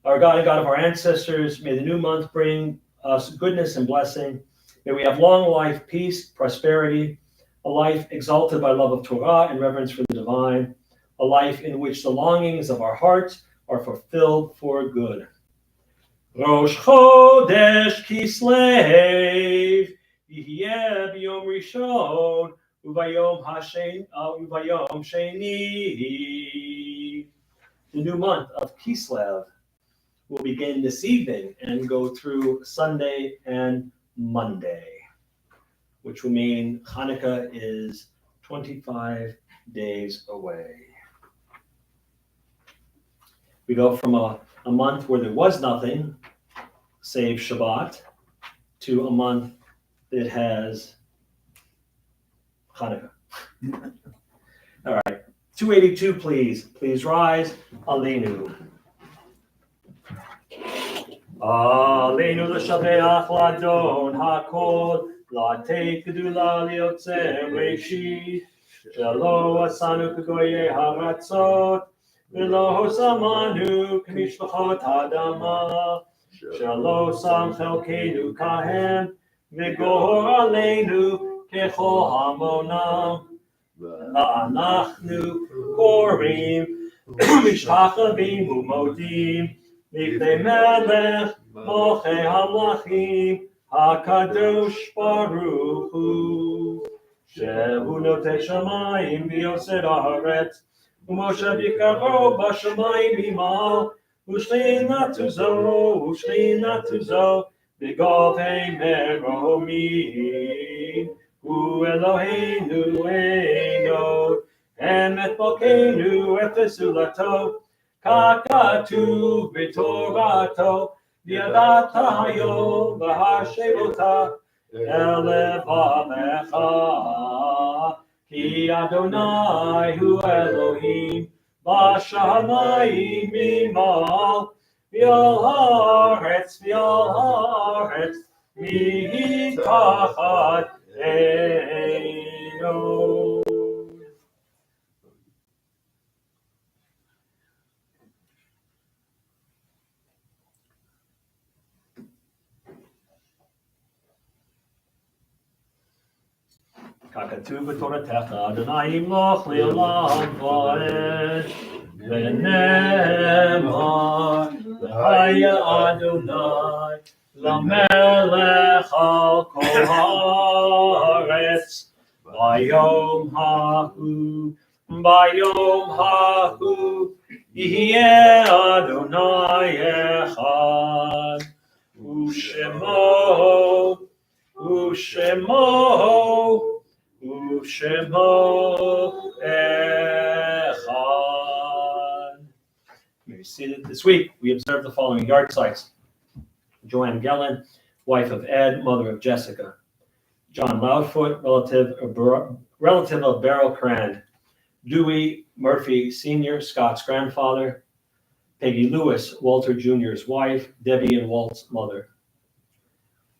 Our God and God of our ancestors, may the new month bring us goodness and blessing. May we have long life, peace, prosperity, a life exalted by love of Torah and reverence for the divine, a life in which the longings of our hearts are fulfilled for good. Rosh Chodesh Kislev Yihyeh B'Yom Rishon Uvayom Sheni. The new month of Kislev will begin this evening and go through Sunday and Monday, which will mean Hanukkah is 25 days away. We go from a month where there was nothing, save Shabbat, to a month that has Hanukkah. All right, 282, please. Please rise. Aleinu. Aleinu l'shabeach l'adon hakol l'atei kedula liotze reishit shelo asanu k'goyei haratzot v'lo hosamanu k'mishpachot hadama shelo sam chelkeinu kahem v'gor aleinu Kechol hamonam, la'anachnu korim, mishtachavim u'modim, lifnei melech, mochei hamlachim, hakadosh baruch hu, shehu notei shamayim v'yosed haaretz, u'moshe b'karo b'shamayim imal, u'shli natuzo, b'govei meromim. Hu Eloheinu Eino, Emet Bokenu Efesulato, Kakatu V'Torato, V'yadata Hayom V'Hashevota, Elevavecha, Ki Adonai Hu Elohim, B'Shamayim Imal, V'Yal Haaretz, Mitachat Eino. Kakatu b'toratecha Adonai imloch le'olam va'ed v'nemar v'haya Adonai Lamelech al kol haaretz bayom hahu yihyeh Adonai echad u'shemo U'Shemo Echad. You may see that this week we observe the following yard sites: Joanne Gellin, wife of Ed, mother of Jessica; John Loudfoot, relative of Beryl Crand; Dewey Murphy Sr., Scott's grandfather; Peggy Lewis, Walter Jr.'s wife, Debbie and Walt's mother;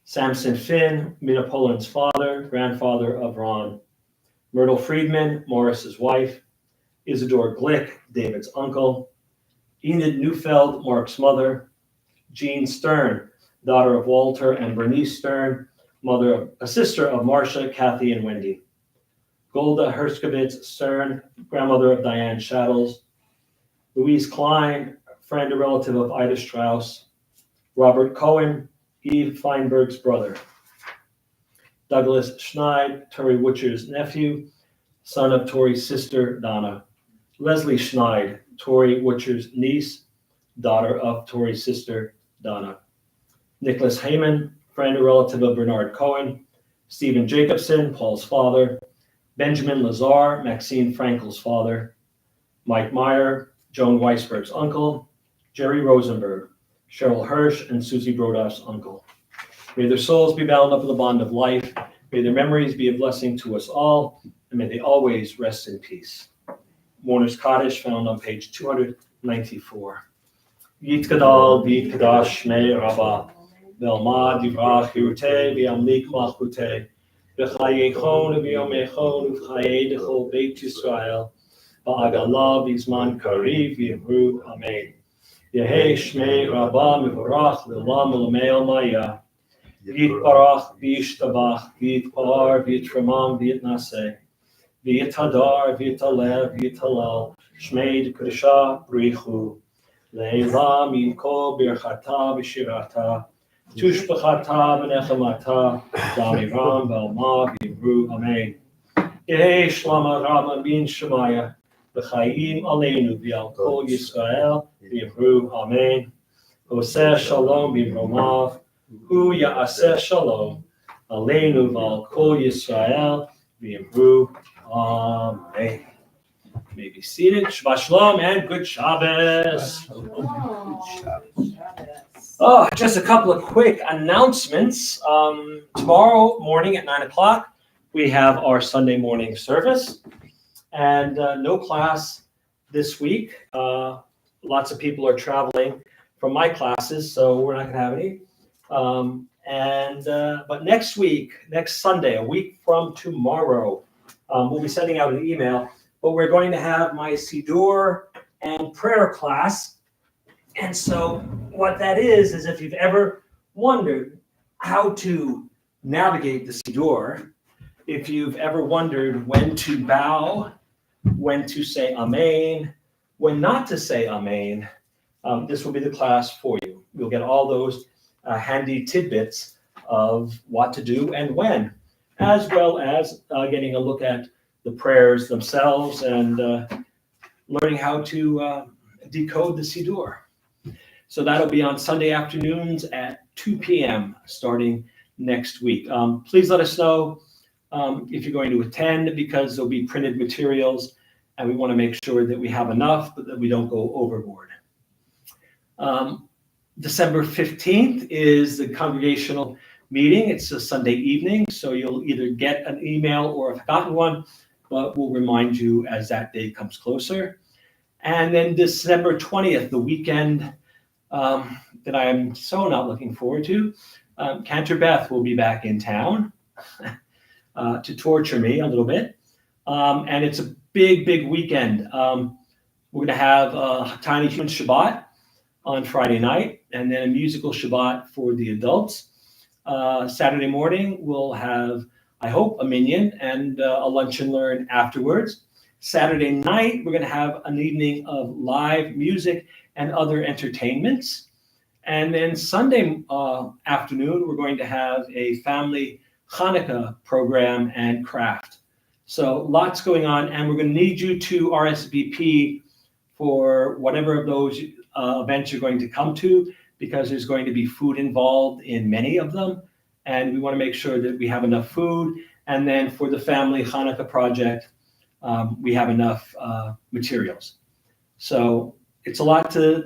Samson Finn, Mina Poland's father, grandfather of Ron; Myrtle Friedman, Morris's wife; Isidore Glick, David's uncle; Enid Neufeld, Mark's mother; Jean Stern, daughter of Walter and Bernice Stern, a sister of Marcia, Kathy, and Wendy; Golda Herskovitz Stern, grandmother of Diane Shaddles; Louise Klein, friend or relative of Ida Strauss; Robert Cohen, Eve Feinberg's brother; Douglas Schneid, Tori Witcher's nephew, son of Tori's sister, Donna; Leslie Schneid, Tori Witcher's niece, daughter of Tori's sister, Donna; Nicholas Heyman, friend or relative of Bernard Cohen; Stephen Jacobson, Paul's father; Benjamin Lazar, Maxine Frankel's father; Mike Meyer, Joan Weisberg's uncle; Jerry Rosenberg, Cheryl Hirsch, and Susie Brodoff's uncle. May their souls be bound up in the bond of life. May their memories be a blessing to us all, and may they always rest in peace. Mourner's Kaddish, found on page 294. Yitkadal v'yitkadash shmei Rabbah, v'elmad yivrach hirutei v'yamlik malchutei, v'chayechon v'yomechon v'chayei dechol Beit Yisrael, v'agalah v'zman kariv v'yimru, amen. Yehei shmei Rabbah mivorach l'olam u'lamei almaya, v'yitbarach v'yishtabach v'yitpar v'yitramam v'yitnaseh, v'yithadar v'yitalev v'yitalel, shmei d'kedusha b'richu, le'elam yinkol birchata v'shirata, tushbachata v'nechamata, damiram v'alma v'yimru, amen. Yehei shlama Rabba bin Shemaya, v'chayim aleinu v'al kol Yisrael v'yimru, amen. Oseh shalom b'imromav, hu ya'aseh shalom, aleinu v'al kol Yisrael v'yimru, amen. You may be seated. Shabbat shalom and good Shabbos. Oh, just a couple of quick announcements. Tomorrow morning at 9 o'clock, we have our Sunday morning service, and no class this week. Lots of people are traveling from my classes, so we're not going to have any. But next week, next Sunday, a week from tomorrow, we'll be sending out an email, but we're going to have my Siddur and prayer class. And so what that is if you've ever wondered how to navigate the Siddur, if you've ever wondered when to bow, when to say Amen, when not to say Amen, this will be the class for you. You'll get all those handy tidbits of what to do and when, as well as getting a look at the prayers themselves and learning how to decode the Siddur. So that'll be on Sunday afternoons at 2 p.m. starting next week. Please let us know if you're going to attend, because there'll be printed materials and we want to make sure that we have enough, but that we don't go overboard. December 15th is the congregational meeting. It's a Sunday evening, so you'll either get an email or have gotten one, but we'll remind you as that day comes closer. And then December 20th, the weekend that I am so not looking forward to, Cantor Beth will be back in town to torture me a little bit. And it's a big weekend. We're going to have a Tiny Human Shabbat on Friday night, and then a musical Shabbat for the adults. Saturday morning, we'll have, I hope, a minyan and a lunch and learn afterwards. Saturday night, we're going to have an evening of live music and other entertainments. And then Sunday afternoon, we're going to have a family Hanukkah program and craft. So lots going on, and we're going to need you to RSVP for whatever of those events you're going to come to, because there's going to be food involved in many of them. and we want to make sure that we have enough food. And then for the family Hanukkah project, we have enough materials. So it's a lot to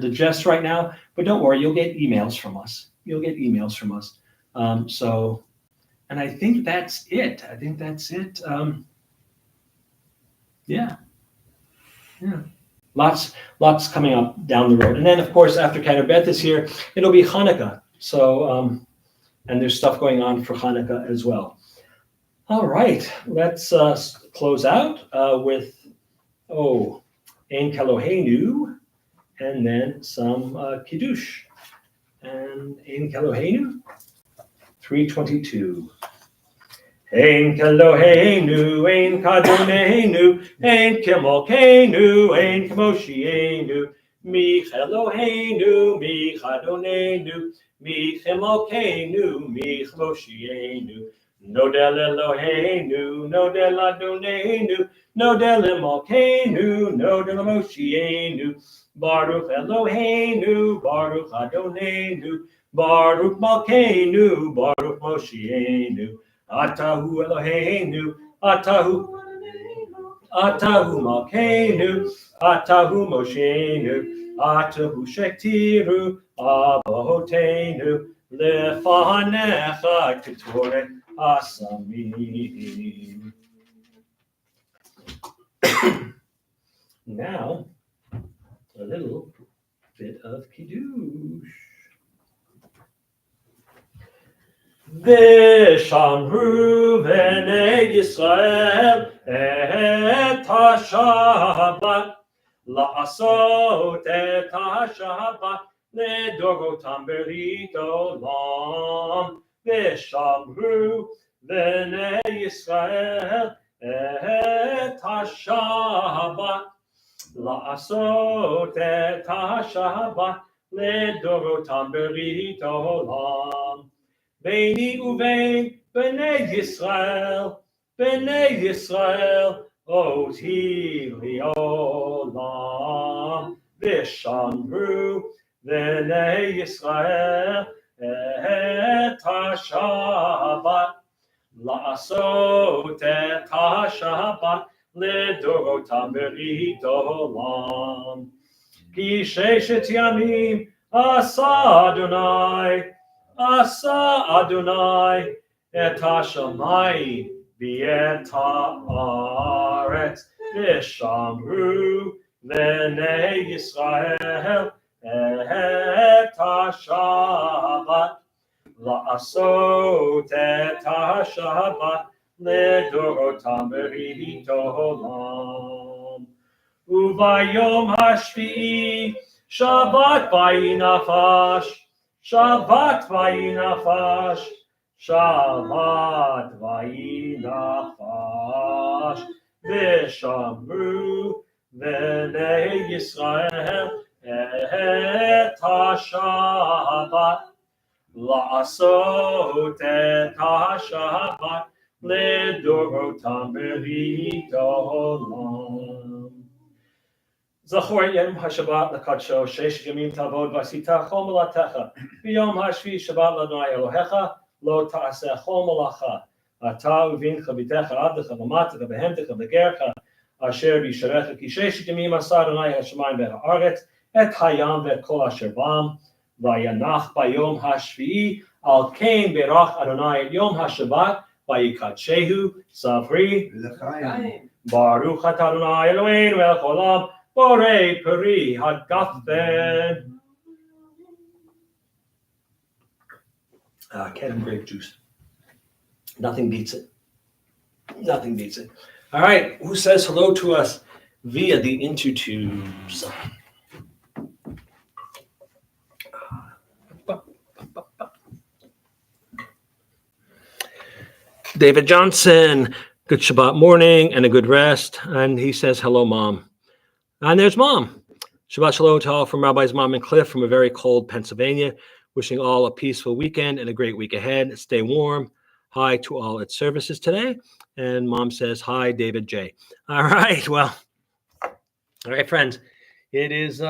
digest right now, but don't worry, you'll get emails from us. And I think that's it. Yeah. Lots coming up down the road. And then, of course, after Keter Beth is here, it'll be Hanukkah. So, and there's stuff going on for Hanukkah as well. All right, let's close out with, Ein Keloheinu, and then some Kiddush. And Ein Keloheinu, 3:22. Ein Keloheinu, Ein Kadoneinu, Ein Kimolkeinu, Ein Kemoshienu, Mi Eloheinu, Mi Chadonenu, Mi Chimolkeinu, Mi Chemoshienu, Nodel Eloheinu, Nodel Adonenu, Nodel Imolkeinu, Nodel Moshienu, Baruch Eloheinu, Baruch Adonenu, Baruch Malkeinu, Baruch Moshienu, Atahu Eloheinu, Atahu Malkeinu, Atahu Moshienu, Atahu Shektiru, Abahotenu, Lefanecha Ketore Asamim. Now, a little bit of Kiddush. V'shamru b'nei Yisrael et ha-Shabbat la'asot et ha-Shabbat לדורותם ברית עולם. ושמרו בני ישראל את השבת לעשות את השבת לדורותם ברית עולם. ביני ובין בני ישראל אותי לעולם. ושמרו בני ישראל את השבת לעשות את השבת לדורותם ברית עולם. כי 6 ימים עשה אדוני את השמיים ואת הארץ. ושמרו בני ישראל את השבת לעשות את השבת לדורותם ברית עולם. וביום השביעי שבת ויהי נפש, שבת ויהי נפש, שבת ויהי נפש. ושמרו בני ישראל את השבת לעשות את השבת לדורותם ברית עולם. זכור את יום השבת לקדשו, 6 ימים תעבוד ועשית כל מלאכתך, ביום השביעי שבת לאדוני אלוהיך לא תעשה כל מלאכה. אתה ובנך ביתך עבדך ומתך ובהמתך וגרך אשר בישרך, כי 6 ימים עשה אדוני השמיים והארץ, את הים ואת כל אשר בם, וינח ביום השביעי, על כן ברך אדוני את יום השבת, ויקדשהו ספרי לחיים. ברוך אתה אדוני אלוהינו מלך העולם, בורא פרי הגפן. Cannon grape juice. Nothing beats it. All right, who says hello to us via the intertubes? David Johnson, good Shabbat morning and a good rest. And he says, hello, Mom. And there's Mom. Shabbat Shalom to all from Rabbi's Mom and Cliff from a very cold Pennsylvania. Wishing all a peaceful weekend and a great week ahead. Stay warm. Hi to all at services today. And Mom says, hi, David J. All right, well, all right, friends. It is,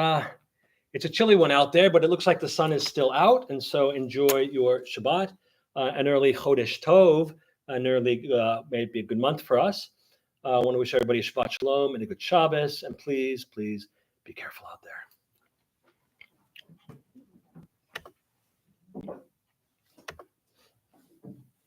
it's a chilly one out there, but it looks like the sun is still out. And so enjoy your Shabbat. an early Chodesh Tov, an early, maybe a good month for us. I want to wish everybody a Shabbat Shalom and a good Shabbos. And please, please be careful out there.